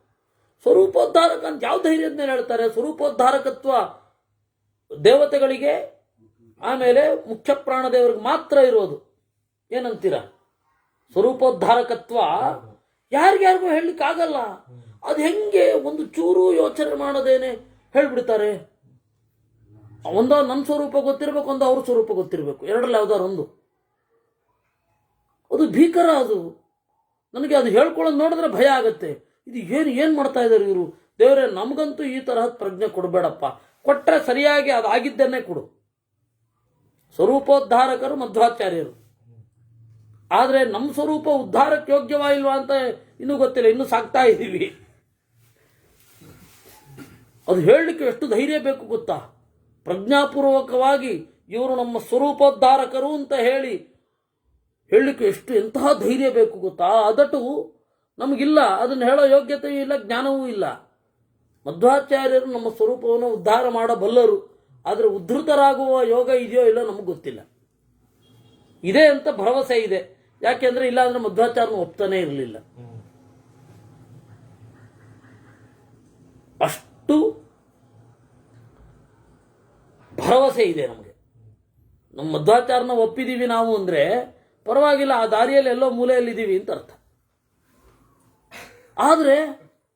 ಸ್ವರೂಪೋದ್ಧಾರಕ ಅಂತ ಯಾವ ಧೈರ್ಯದ ಮೇಲೆ ಹೇಳ್ತಾರೆ? ಸ್ವರೂಪೋದ್ಧಾರಕತ್ವ ದೇವತೆಗಳಿಗೆ ಆಮೇಲೆ ಮುಖ್ಯ ಪ್ರಾಣದೇವರಿಗೆ ಮಾತ್ರ ಇರೋದು. ಏನಂತೀರ? ಸ್ವರೂಪೋದ್ಧಾರಕತ್ವ ಯಾರಿಗ್ಯಾರಿಗೂ ಹೇಳಲಿಕ್ಕಾಗಲ್ಲ. ಅದು ಹೆಂಗೆ ಒಂದು ಚೂರು ಯೋಚನೆ ಮಾಡದೇನೆ ಹೇಳ್ಬಿಡ್ತಾರೆ. ಒಂದೋ ನನ್ನ ಸ್ವರೂಪ ಗೊತ್ತಿರಬೇಕು, ಒಂದೋ ಅವ್ರ ಸ್ವರೂಪ ಗೊತ್ತಿರಬೇಕು, ಎರಡರಲ್ಲಿ ಯಾವ್ದಾರು ಒಂದು. ಅದು ಭೀಕರ. ಅದು ನನಗೆ ಅದು ಹೇಳ್ಕೊಳ್ಳೋದು ನೋಡಿದ್ರೆ ಭಯ ಆಗತ್ತೆ. ಇದು ಏನು ಮಾಡ್ತಾ ಇದ್ದಾರೆ ಇವರು? ದೇವರೇ, ನಮಗಂತೂ ಈ ತರಹದ ಪ್ರಜ್ಞೆ ಕೊಡಬೇಡಪ್ಪ, ಕೊಟ್ಟರೆ ಸರಿಯಾಗಿ ಅದಾಗಿದ್ದನ್ನೇ ಕೊಡು. ಸ್ವರೂಪೋದ್ಧಾರಕರು ಮಧ್ವಾಚಾರ್ಯರು. ಆದರೆ ನಮ್ಮ ಸ್ವರೂಪ ಉದ್ಧಾರಕ್ಕೆ ಯೋಗ್ಯವಾಗಿಲ್ವಾ ಅಂತ ಇನ್ನೂ ಗೊತ್ತಿಲ್ಲ, ಇನ್ನೂ ಸಾಕ್ತಾ ಇದ್ದೀವಿ. ಅದು ಹೇಳಲಿಕ್ಕೆ ಎಷ್ಟು ಧೈರ್ಯ ಬೇಕು ಗೊತ್ತಾ? ಪ್ರಜ್ಞಾಪೂರ್ವಕವಾಗಿ ಇವರು ನಮ್ಮ ಸ್ವರೂಪೋದ್ಧಾರಕರು ಅಂತ ಹೇಳಲಿಕ್ಕೆ ಎಂತಹ ಧೈರ್ಯ ಬೇಕು ಗೊತ್ತಾ? ಅದಟು ನಮಗಿಲ್ಲ, ಅದನ್ನು ಹೇಳೋ ಯೋಗ್ಯತೆಯೂ ಇಲ್ಲ, ಜ್ಞಾನವೂ ಇಲ್ಲ. ಮಧ್ವಾಚಾರ್ಯರು ನಮ್ಮ ಸ್ವರೂಪವನ್ನು ಉದ್ಧಾರ ಮಾಡಬಲ್ಲರು, ಆದರೆ ಉದ್ಧತರಾಗುವ ಯೋಗ ಇದೆಯೋ ಇಲ್ಲ ನಮಗೆ ಗೊತ್ತಿಲ್ಲ. ಇದೆ ಅಂತ ಭರವಸೆ ಇದೆ. ಯಾಕೆಂದ್ರೆ ಇಲ್ಲ ಅಂದ್ರೆ ಮಧ್ವಾಚಾರ್ಯನ ಒಪ್ತಾನೆ ಇರಲಿಲ್ಲ. ಅಷ್ಟು ಭರವಸೆ ಇದೆ ನಮಗೆ. ನಮ್ಮ ಮಧ್ವಾಚಾರ್ಯನ ಒಪ್ಪಿದೀವಿ ನಾವು ಅಂದ್ರೆ ಪರವಾಗಿಲ್ಲ, ಆ ದಾರಿಯಲ್ಲಿ ಎಲ್ಲೋ ಮೂಲೆಯಲ್ಲಿದ್ದೀವಿ ಅಂತ ಅರ್ಥ. ಆದರೆ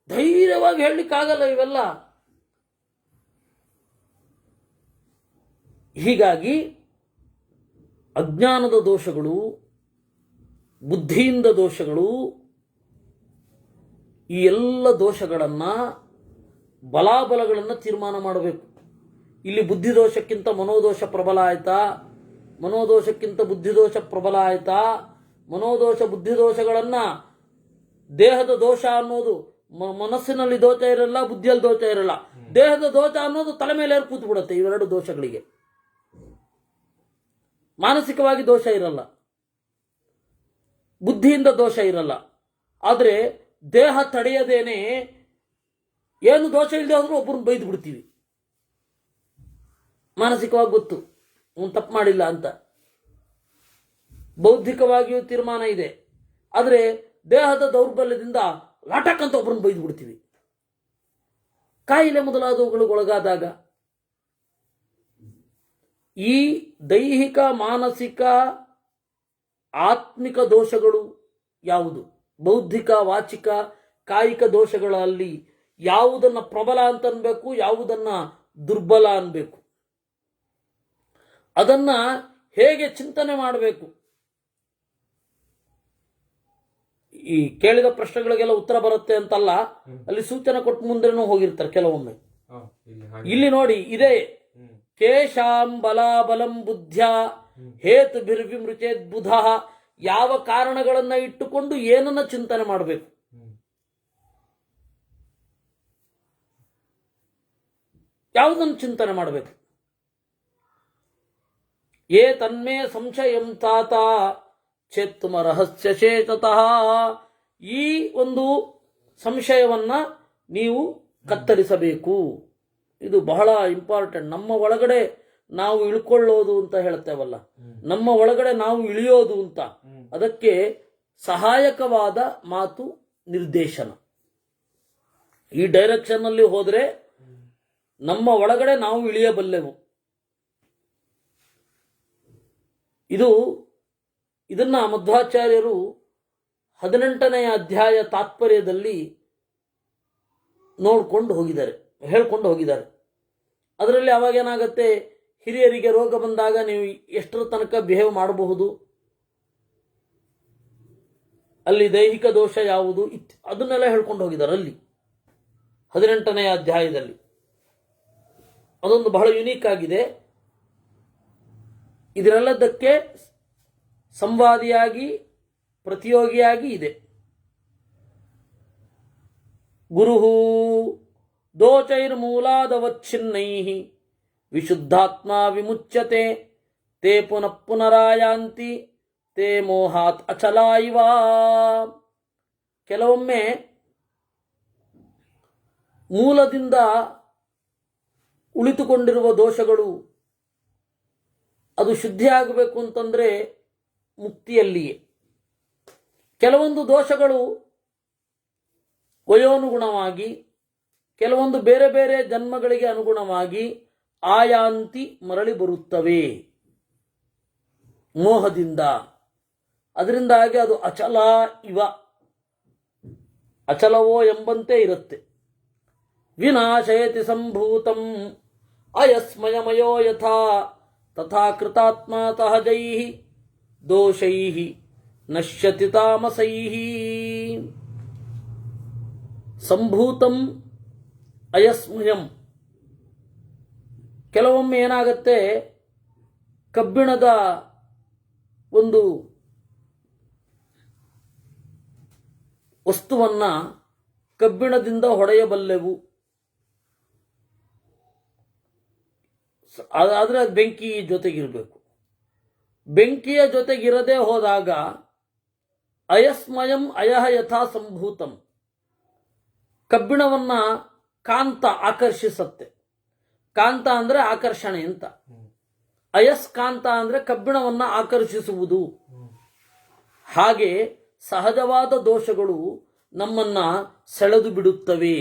ಧೈರ್ಯವಾಗಿ ಹೇಳಲಿಕ್ಕಾಗಲ್ಲ ಇವೆಲ್ಲ. ಹೀಗಾಗಿ ಅಜ್ಞಾನದ ದೋಷಗಳು, ಬುದ್ಧಿಯಿಂದ ದೋಷಗಳು, ಈ ಎಲ್ಲ ದೋಷಗಳನ್ನು ಬಲಾಬಲಗಳನ್ನು ತೀರ್ಮಾನ ಮಾಡಬೇಕು. ಇಲ್ಲಿ ಬುದ್ಧಿದೋಷಕ್ಕಿಂತ ಮನೋದೋಷ ಪ್ರಬಲ ಆಯ್ತಾ, ಮನೋದೋಷಕ್ಕಿಂತ ಬುದ್ಧಿದೋಷ ಪ್ರಬಲ ಆಯ್ತಾ? ಮನೋದೋಷ ಬುದ್ಧಿದೋಷಗಳನ್ನು, ದೇಹದ ದೋಷ ಅನ್ನೋದು ಮನಸ್ಸಿನಲ್ಲಿ ದೋಷ ಇರಲ್ಲ, ಬುದ್ಧಿಯಲ್ಲಿ ದೋಷ ಇರಲ್ಲ. ದೇಹದ ದೋಷ ಅನ್ನೋದು ತಲೆ ಮೇಲೆ ಕೂತು ಬಿಡುತ್ತೆ. ಇವೆರಡು ದೋಷಗಳಿಗೆ ಮಾನಸಿಕವಾಗಿ ದೋಷ ಇರಲ್ಲ, ಬುದ್ಧಿಯಿಂದ ದೋಷ ಇರಲ್ಲ. ಆದರೆ ದೇಹ ತಡೆಯದೇನೆ ಏನು ದೋಷ ಇಲ್ಲದೆ ಹೋದ್ರೂ ಒಬ್ಬರನ್ನ ಬೈದು ಬಿಡ್ತೀವಿ. ಮಾನಸಿಕವಾಗಿ ಗೊತ್ತು ಅವನು ತಪ್ಪು ಮಾಡಿಲ್ಲ ಅಂತ, ಬೌದ್ಧಿಕವಾಗಿಯೂ ತೀರ್ಮಾನ ಇದೆ. ಆದರೆ ದೇಹದ ದೌರ್ಬಲ್ಯದಿಂದ ಲಾಟಕ್ ಅಂತ ಒಬ್ಬರನ್ನ ಬೈದು ಬಿಡ್ತೀವಿ. ಕಾಯಿಲೆ ಮೊದಲಾದವುಗಳಿಗೊಳಗಾದಾಗ ಈ ದೈಹಿಕ, ಮಾನಸಿಕ, ಆತ್ಮಿಕ ದೋಷಗಳು ಯಾವುದು, ಬೌದ್ಧಿಕ, ವಾಚಿಕ, ಕಾಯಿಕ ದೋಷಗಳಲ್ಲಿ ಯಾವುದನ್ನ ಪ್ರಬಲ ಅಂತ ಅನ್ಬೇಕು, ಯಾವುದನ್ನ ದುರ್ಬಲ ಅನ್ಬೇಕು, ಅದನ್ನ ಹೇಗೆ ಚಿಂತನೆ ಮಾಡಬೇಕು? ಈ ಕೇಳಿದ ಪ್ರಶ್ನೆಗಳಿಗೆಲ್ಲ ಉತ್ತರ ಬರುತ್ತೆ ಅಂತಲ್ಲ, ಅಲ್ಲಿ ಸೂಚನೆ ಕೊಟ್ಟು ಮುಂದೆನೂ ಹೋಗಿರ್ತಾರೆ ಕೆಲವೊಮ್ಮೆ. ಇಲ್ಲಿ ನೋಡಿ, ಇದೇ ಕೇಶಾಂ ಬಲಾಬಲಂ ಬುದ್ಧ್ಯ ಹೇತು ಬಿರ್ವಿಮೃಚೇದ್ ಬುಧ. ಯಾವ ಕಾರಣಗಳನ್ನ ಇಟ್ಟುಕೊಂಡು ಏನನ್ನ ಚಿಂತನೆ ಮಾಡಬೇಕು? ಯಾವುದನ್ನು ಚಿಂತನೆ ಮಾಡಬೇಕು? ಏ ತನ್ಮೇ ಸಂಶಯಂ ತಾತ ಚೇತ್ತುಮ ರಹಸ್ಯ ಚೇತತಃ. ಈ ಒಂದು ಸಂಶಯವನ್ನ ನೀವು ಕತ್ತರಿಸಬೇಕು. ಇದು ಬಹಳ ಇಂಪಾರ್ಟೆಂಟ್. ನಮ್ಮ ಒಳಗಡೆ ನಾವು ಇಳ್ಕೊಳ್ಳೋದು ಅಂತ ಹೇಳ್ತೇವಲ್ಲ, ನಮ್ಮ ಒಳಗಡೆ ನಾವು ಇಳಿಯೋದು ಅಂತ, ಅದಕ್ಕೆ ಸಹಾಯಕವಾದ ಮಾತು ನಿರ್ದೇಶನ. ಈ ಡೈರೆಕ್ಷನ್ ಅಲ್ಲಿ ಹೋದ್ರೆ ನಮ್ಮ ಒಳಗಡೆ ನಾವು ಇಳಿಯಬಲ್ಲೆವು. ಇದನ್ನ ಮಧ್ವಾಚಾರ್ಯರು 18ನೇ ಅಧ್ಯಾಯ ತಾತ್ಪರ್ಯದಲ್ಲಿ ನೋಡ್ಕೊಂಡು ಹೋಗಿದ್ದಾರೆ, ಹೇಳ್ಕೊಂಡು ಹೋಗಿದ್ದಾರೆ. ಅದರಲ್ಲಿ ಅವಾಗೇನಾಗತ್ತೆ, ಹಿರಿಯರಿಗೆ ರೋಗ ಬಂದಾಗ ನೀವು ಎಷ್ಟರ ತನಕ ಬಿಹೇವ್ ಮಾಡಬಹುದು, ಅಲ್ಲಿ ದೈಹಿಕ ದೋಷ ಯಾವುದು, ಅದನ್ನೆಲ್ಲ ಹೇಳ್ಕೊಂಡು ಹೋಗಿದ್ದಾರೆ ಅಲ್ಲಿ 18ನೇ ಅಧ್ಯಾಯದಲ್ಲಿ. ಅದೊಂದು ಬಹಳ ಯುನೀಕ್ ಆಗಿದೆ. ಇದರೆಲ್ಲದಕ್ಕೆ ಸಂವಾದಿಯಾಗಿ ಪ್ರತಿಯೋಗಿಯಾಗಿ ಇದೆ. ಗುರುಹು ದೋಚೈರ್ಮೂಲಾದವಚ್ಛಿನ್ನೈ ವಿಶುದ್ಧಾತ್ಮ ವಿಮುಚ್ಯತೆ ತೇ ಪುನಃ ಪುನರಾಯಾಂತಿ ತೇ ಮೋಹಾತ್ ಅಚಲ ಇವ. ಕೆಲವೊಮ್ಮೆ ಮೂಲದಿಂದ ಉಳಿತುಕೊಂಡಿರುವ ದೋಷಗಳು ಅದು ಶುದ್ಧಿಯಾಗಬೇಕು ಅಂತಂದರೆ ಮುಕ್ತಿಯಲ್ಲಿಯೇ. ಕೆಲವೊಂದು ದೋಷಗಳು ವಯೋನುಗುಣವಾಗಿ, ಕೆಲವೊಂದು ಬೇರೆ ಬೇರೆ ಜನ್ಮಗಳಿಗೆ ಅನುಗುಣವಾಗಿ ಆಯಾಂತಿ ಮರಳಿ ಬರುತ್ತವೆ ಮೋಹದಿಂದ. ಅದರಿಂದಾಗಿ ಅದು ಅಚಲ ಇವ, ಅಚಲವೋ ಎಂಬಂತೆ ಇರುತ್ತೆ. ವಿನಾಶಯತಿ ಸಂಭೂತಂ ಅಯಸ್ಮಯಮಯೋ ಯಥಾ ತಥಾ ಕೃತಾತ್ಮ ಸಹಜೈ ದೋಷೈ ನಶ್ಯತಿ ತಾಮಸೈ. ಸಂಭೂತಂ ಅಯಸ್ಮಯಂ. ಕೆಲವೊಮ್ಮೆ ಏನಾಗುತ್ತೆ, ಕಬ್ಬಿಣದ ಒಂದು ವಸ್ತುವನ್ನ ಕಬ್ಬಿಣದಿಂದ ಹೊಡೆಯಬಲ್ಲೆವು, ಆದರೆ ಅದು ಬೆಂಕಿ ಜೊತೆಗಿರಬೇಕು. ಬೆಂಕಿಯ ಜೊತೆಗಿರದೆ ಹೋದಾಗ ಅಯಸ್ಮಯಂ ಅಯಹ ಯಥಾ ಸಂಭೂತಂ. ಕಬ್ಬಿಣವನ್ನ ಕಾಂತ ಆಕರ್ಷಿಸತ್ತೆ. ಕಾಂತ ಅಂದ್ರೆ ಆಕರ್ಷಣೆ ಅಂತ. ಅಯಸ್ಕಾಂತ ಅಂದ್ರೆ ಕಬ್ಬಿಣವನ್ನ ಆಕರ್ಷಿಸುವುದು. ಹಾಗೆ ಸಹಜವಾದ ದೋಷಗಳು ನಮ್ಮನ್ನ ಸೆಳೆದು ಬಿಡುತ್ತವೆ.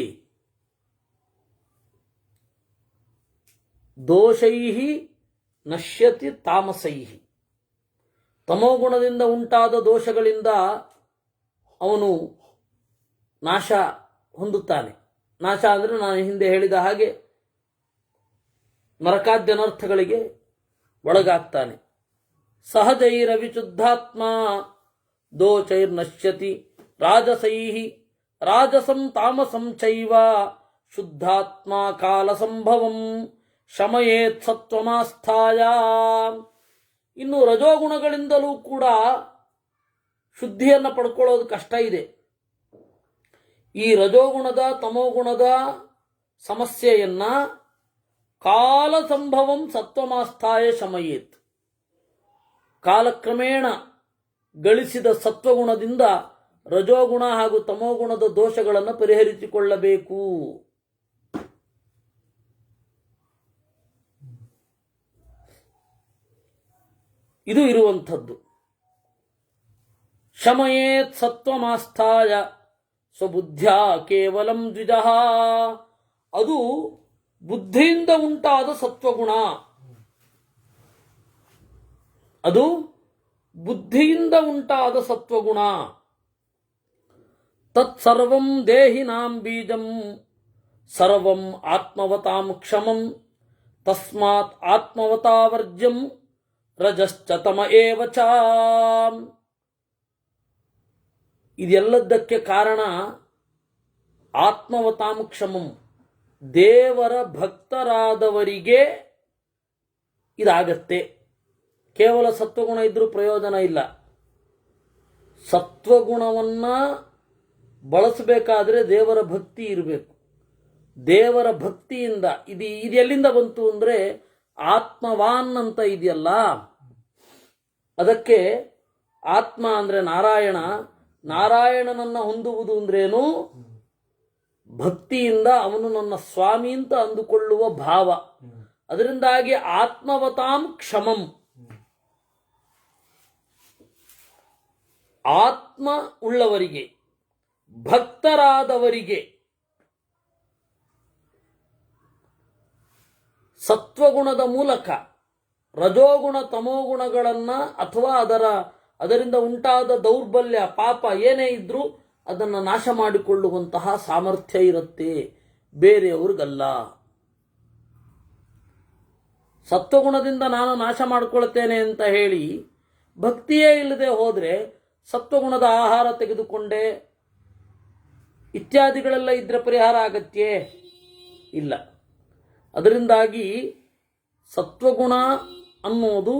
ದೋಷೈ ನಶ್ಯತಿ ತಾಮಸೈ. ತಮೋಗುಣದಿಂದ ಉಂಟಾದ ದೋಷಗಳಿಂದ ಅವನು ನಾಶ ಹೊಂದುತ್ತಾನೆ. ನಾಶ ಅಂದರೆ ನಾನು ಹಿಂದೆ ಹೇಳಿದ ಹಾಗೆ ನರಕಾದ್ಯನರ್ಥಗಳಿಗೆ ಒಳಗಾಗ್ತಾನೆ. ಸಹಜೈರವಿಶುದ್ಧಾತ್ಮ ದೋಷೈರ್ನಶ್ಯತಿ ರಾಜಸೈ ರಾಜಸಂ ತಾಮಸಂ ಚೈವ ಶುದ್ಧಾತ್ಮ ಕಾಲ ಸಂಭವಂ ಶಮಯೇತ್ ಸತ್ವಮಾಸ್ಥಾಯ. ಇನ್ನು ರಜೋಗುಣಗಳಿಂದಲೂ ಕೂಡ ಶುದ್ಧಿಯನ್ನು ಪಡ್ಕೊಳ್ಳೋದು ಕಷ್ಟ ಇದೆ. ಈ ರಜೋಗುಣದ ತಮೋಗುಣದ ಸಮಸ್ಯೆಯನ್ನ ಕಾಲ ಸಂಭವಂ ಸತ್ವಮಾಸ್ಥಾಯ ಶಮಯೇತ್. ಕಾಲಕ್ರಮೇಣ ಗಳಿಸಿದ ಸತ್ವಗುಣದಿಂದ ರಜೋಗುಣ ಹಾಗೂ ತಮೋಗುಣದ ದೋಷಗಳನ್ನು ಪರಿಹರಿಸಿಕೊಳ್ಳಬೇಕು. ಇದು ಇರುವಂಥದ್ದು. ಶಮಯೇತ್ ಸತ್ವಮಾಸ್ಥಾಯ ಸ್ವಬುದ್ಧ್ಯ ಕೇವಲಂ ದ್ವಿಜಃ. ಅದು ಬುದ್ಧಿಯಿಂದ ಉಂಟಾದ ಸತ್ವಗುಣ. ಅದು ಬುದ್ಧಿಯಿಂದ ಉಂಟಾದ ಸತ್ವಗುಣ. ತತ್ಸರ್ವಂ ದೇಹಿನಾಂ ಬೀಜಂ ಸರ್ವಂ ಆತ್ಮವತಾಂ ಕ್ಷಮಂ ತಸ್ಮಾತ್ ಆತ್ಮವತಾವರ್ಜ್ಯಂ ರಜಶ್ಚ ತಮ ಏವ ಚ. ಇದೆಲ್ಲದಕ್ಕೆ ಕಾರಣ ಆತ್ಮವತಾಂ ಕ್ಷಮಂ. ದೇವರ ಭಕ್ತರಾದವರಿಗೆ ಇದಾಗತ್ತೆ. ಕೇವಲ ಸತ್ವಗುಣ ಇದ್ರೂ ಪ್ರಯೋಜನ ಇಲ್ಲ. ಸತ್ವಗುಣವನ್ನ ಬಳಸಬೇಕಾದ್ರೆ ದೇವರ ಭಕ್ತಿ ಇರಬೇಕು. ದೇವರ ಭಕ್ತಿಯಿಂದ ಇದು ಎಲ್ಲಿಂದ ಬಂತು ಅಂದರೆ ಆತ್ಮವಾನ್ ಅಂತ ಇದೆಯಲ್ಲ, ಅದಕ್ಕೆ ಆತ್ಮ ಅಂದರೆ ನಾರಾಯಣ. ನಾರಾಯಣನನ್ನ ಹೊಂದುವುದು ಅಂದ್ರೇನು? ಭಕ್ತಿಯಿಂದ ಅವನು ನನ್ನ ಸ್ವಾಮಿ ಅಂತ ಅಂದುಕೊಳ್ಳುವ ಭಾವ. ಅದರಿಂದಾಗಿ ಆತ್ಮವತಾಂ ಕ್ಷಮಂ. ಆತ್ಮ ಉಳ್ಳವರಿಗೆ, ಭಕ್ತರಾದವರಿಗೆ ಸತ್ವಗುಣದ ಮೂಲಕ ರಜೋಗುಣ ತಮೋಗುಣಗಳನ್ನ ಅಥವಾ ಅದರಿಂದ ಉಂಟಾದ ದೌರ್ಬಲ್ಯ ಪಾಪ ಏನೇ ಇದ್ರೂ ಅದನ್ನು ನಾಶ ಮಾಡಿಕೊಳ್ಳುವಂತಹ ಸಾಮರ್ಥ್ಯ ಇರುತ್ತೆ, ಬೇರೆಯವ್ರಿಗಲ್ಲ. ಸತ್ವಗುಣದಿಂದ ನಾನು ನಾಶ ಮಾಡಿಕೊಳ್ತೇನೆ ಅಂತ ಹೇಳಿ ಭಕ್ತಿಯೇ ಇಲ್ಲದೆ ಹೋದರೆ ಸತ್ವಗುಣದ ಆಹಾರ ತೆಗೆದುಕೊಂಡೆ ಇತ್ಯಾದಿಗಳೆಲ್ಲ ಇದ್ರೆ ಪರಿಹಾರ ಆಗತ್ಯೇ? ಇಲ್ಲ. ಅದರಿಂದಾಗಿ ಸತ್ವಗುಣ ಅನ್ನೋದು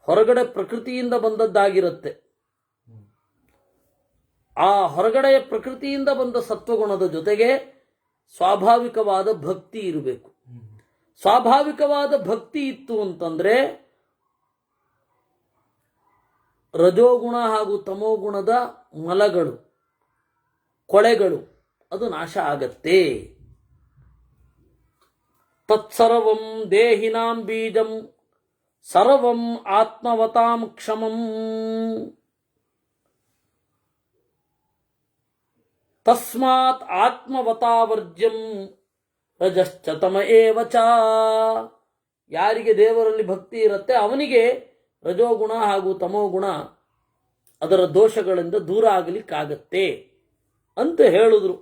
ಹೊರಗಡೆ ಪ್ರಕೃತಿಯಿಂದ ಬಂದದ್ದಾಗಿರುತ್ತೆ. ಆ ಹೊರಗಡೆಯ ಪ್ರಕೃತಿಯಿಂದ ಬಂದ ಸತ್ವಗುಣದ ಜೊತೆಗೆ ಸ್ವಾಭಾವಿಕವಾದ ಭಕ್ತಿ ಇರಬೇಕು. ಸ್ವಾಭಾವಿಕವಾದ ಭಕ್ತಿ ಇತ್ತು ಅಂತಂದ್ರೆ ರಜೋಗುಣ ಹಾಗೂ ತಮೋಗುಣದ ಮಲಗಳು, ಕೊಳೆಗಳು ಅದು ನಾಶ ಆಗತ್ತೆ. ತತ್ಸರ್ವಂ ದೇಹಿನಾಂ ಬೀಜಂ ಸರ್ವಂ ಆತ್ಮವತಾಂ ಕ್ಷಮಂ ತಸ್ಮಾತ್ ಆತ್ಮವತಾವರ್ಜ್ಯಂ ರಜಶ್ಚ ತಮ ಏವ ಚ. ಯಾರಿಗೆ ದೇವರಲ್ಲಿ ಭಕ್ತಿ ಇರುತ್ತೆ ಅವನಿಗೆ ರಜೋಗುಣ ಹಾಗೂ ತಮೋಗುಣ ಅದರ ದೋಷಗಳಿಂದ ದೂರ ಆಗಲಿಕ್ಕಾಗತ್ತೆ ಅಂತ ಹೇಳಿದ್ರು.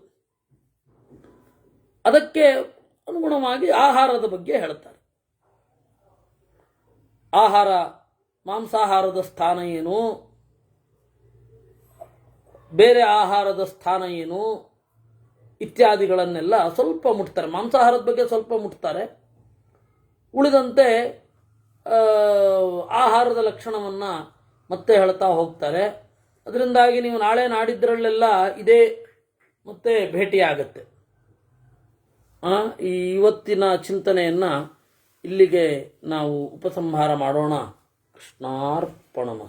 ಅದಕ್ಕೆ ಅನುಗುಣವಾಗಿ ಆಹಾರದ ಬಗ್ಗೆ ಹೇಳ್ತಾರೆ. ಆಹಾರ, ಮಾಂಸಾಹಾರದ ಸ್ಥಾನ ಏನು, ಬೇರೆ ಆಹಾರದ ಸ್ಥಾನ ಏನು ಇತ್ಯಾದಿಗಳನ್ನೆಲ್ಲ ಸ್ವಲ್ಪ ಮುಟ್ತಾರೆ. ಮಾಂಸಾಹಾರದ ಬಗ್ಗೆ ಸ್ವಲ್ಪ ಮುಟ್ತಾರೆ. ಉಳಿದಂತೆ ಆಹಾರದ ಲಕ್ಷಣವನ್ನು ಮತ್ತೆ ಹೇಳ್ತಾ ಹೋಗ್ತಾರೆ. ಅದರಿಂದಾಗಿ ನೀವು ನಾಳೆ ನಾಡಿದ್ದರಲ್ಲೆಲ್ಲ ಇದೇ ಮತ್ತೆ ಭೇಟಿಯಾಗತ್ತೆ. ಈ ಇವತ್ತಿನ ಚಿಂತನೆಯನ್ನು ಇಲ್ಲಿಗೆ ನಾವು ಉಪಸಂಹಾರ ಮಾಡೋಣ. ಕೃಷ್ಣಾರ್ಪಣಮಸ್ತು.